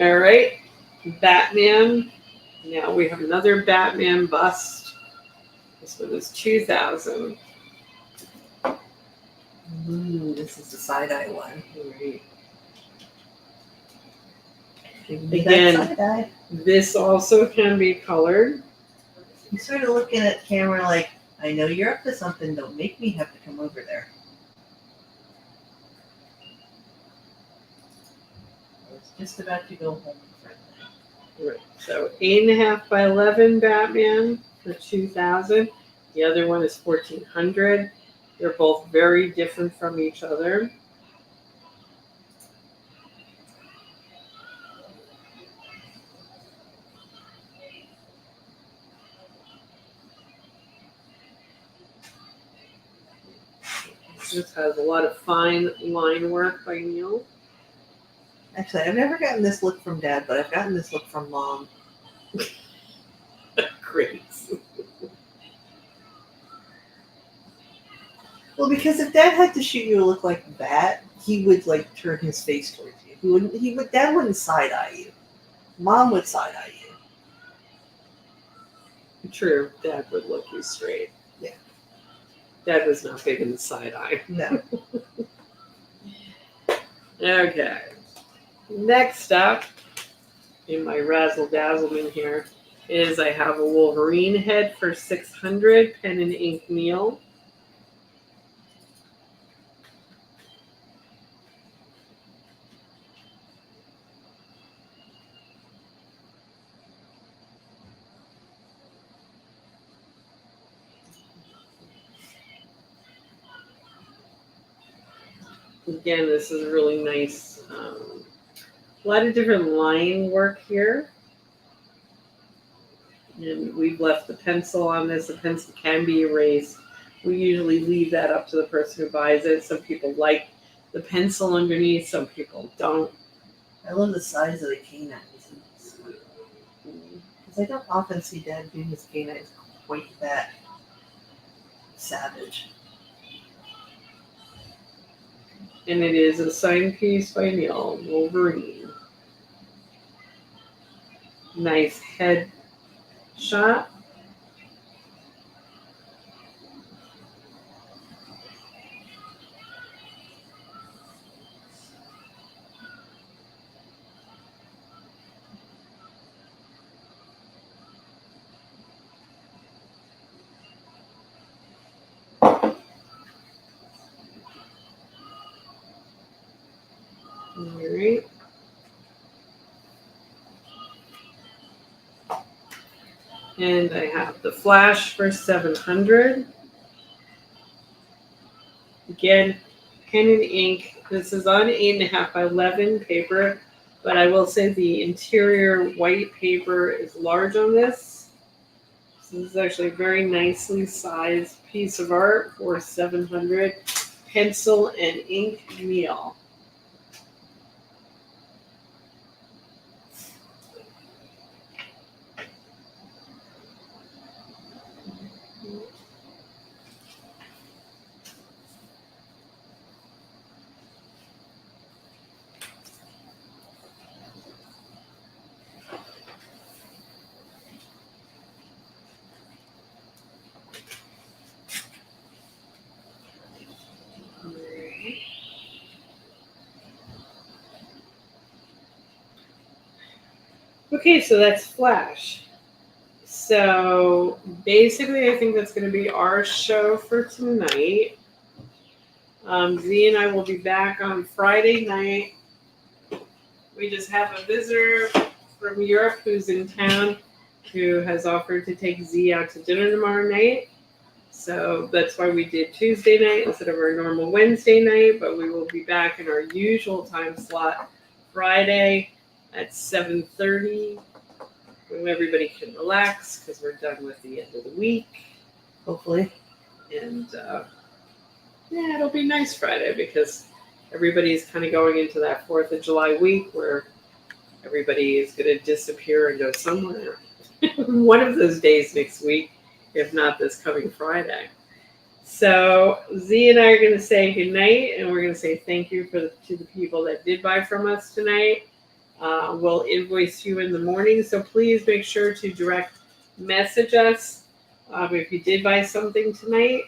All right, Batman. Now we have another Batman bust. This one is 2000. Ooh, this is the side-eye one. Right. Give me Again. that side-eye. This also can be colored. You're sort of looking at camera like, I know you're up to something. Don't make me have to come over there. I was just about to go home for the night. Right. So 8.5 by 11 Batman for 2000. The other one is 1400. They're both very different from each other. This has a lot of fine line work by Neal. Actually, I've never gotten this look from Dad, but I've gotten this look from Mom. Well, because if Dad had to shoot you to look like that, he would like turn his face towards you. He wouldn't. He would. Dad wouldn't side eye you. Mom would side eye you. True, Dad would look you straight. Yeah. Dad was not big in the side eye. No. Okay. Next up in my razzle dazzlement here is I have a Wolverine head for 600 pen and ink Neal. Again, this is really nice. A lot of different line work here. And we've left the pencil on this. The pencil can be erased. We usually leave that up to the person who buys it. Some people like the pencil underneath. Some people don't. I love the size of the canines. Because I don't often see Dad do his canines quite that savage. And it is a signed piece by Neal, Wolverine. Nice head shot. All right. And I have the Flash for 700. Again, pen and ink. This is on 8.5 by 11 paper, but I will say the interior white paper is large on this. So this is actually a very nicely sized piece of art for 700. Pencil and ink Neal. Okay, so that's Flash. So basically, I think that's going to be our show for tonight. Z and I will be back on Friday night. We just have a visitor from Europe who's in town who has offered to take Z out to dinner tomorrow night. So that's why we did Tuesday night instead of our normal Wednesday night. But we will be back in our usual time slot Friday at 7:30 when everybody can relax because we're done with the end of the week, Hopefully. And yeah, it'll be nice Friday because everybody's kind of going into that 4th of July week where everybody is going to disappear and go somewhere. One of those days next week, if not this coming Friday. So Z and I are going to say goodnight, and we're going to say thank you to the people that did buy from us tonight. We'll invoice you in the morning, so please make sure to direct message us if you did buy something tonight.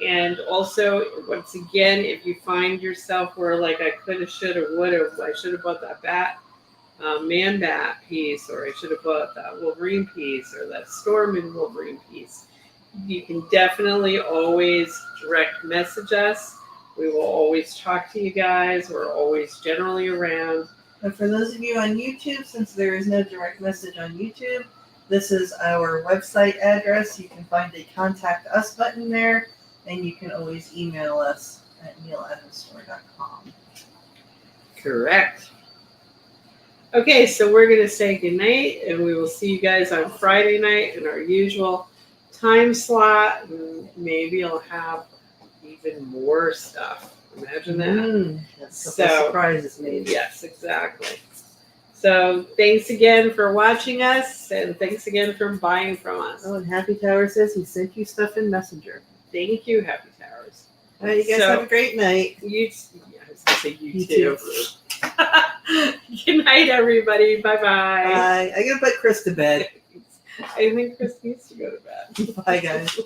And also, once again, if you find yourself where like I coulda, shoulda, woulda, I should have bought that Man Bat piece, or I should have bought that Wolverine piece, or that Storm and Wolverine piece, you can definitely always direct message us. We will always talk to you guys. We're always generally around. And for those of you on YouTube, since there is no direct message on YouTube, this is our website address. You can find a contact us button there, and you can always email us at nealadamsstore.com. Correct. Okay, so we're going to say goodnight, and we will see you guys on Friday night in our usual time slot. And maybe I'll have even more stuff. Imagine that. That's a couple surprises, maybe. Yes, exactly. So thanks again for watching us, and thanks again for buying from us. Oh, and Happy Tower says he sent you stuff in Messenger. Thank you, Happy Towers. All right, you guys So- have a great night. You, yeah, I was gonna say you, You too. Good night, everybody. Bye-bye. Bye. I'm gonna put Chris to bed. I think Chris needs to go to bed. Bye, guys.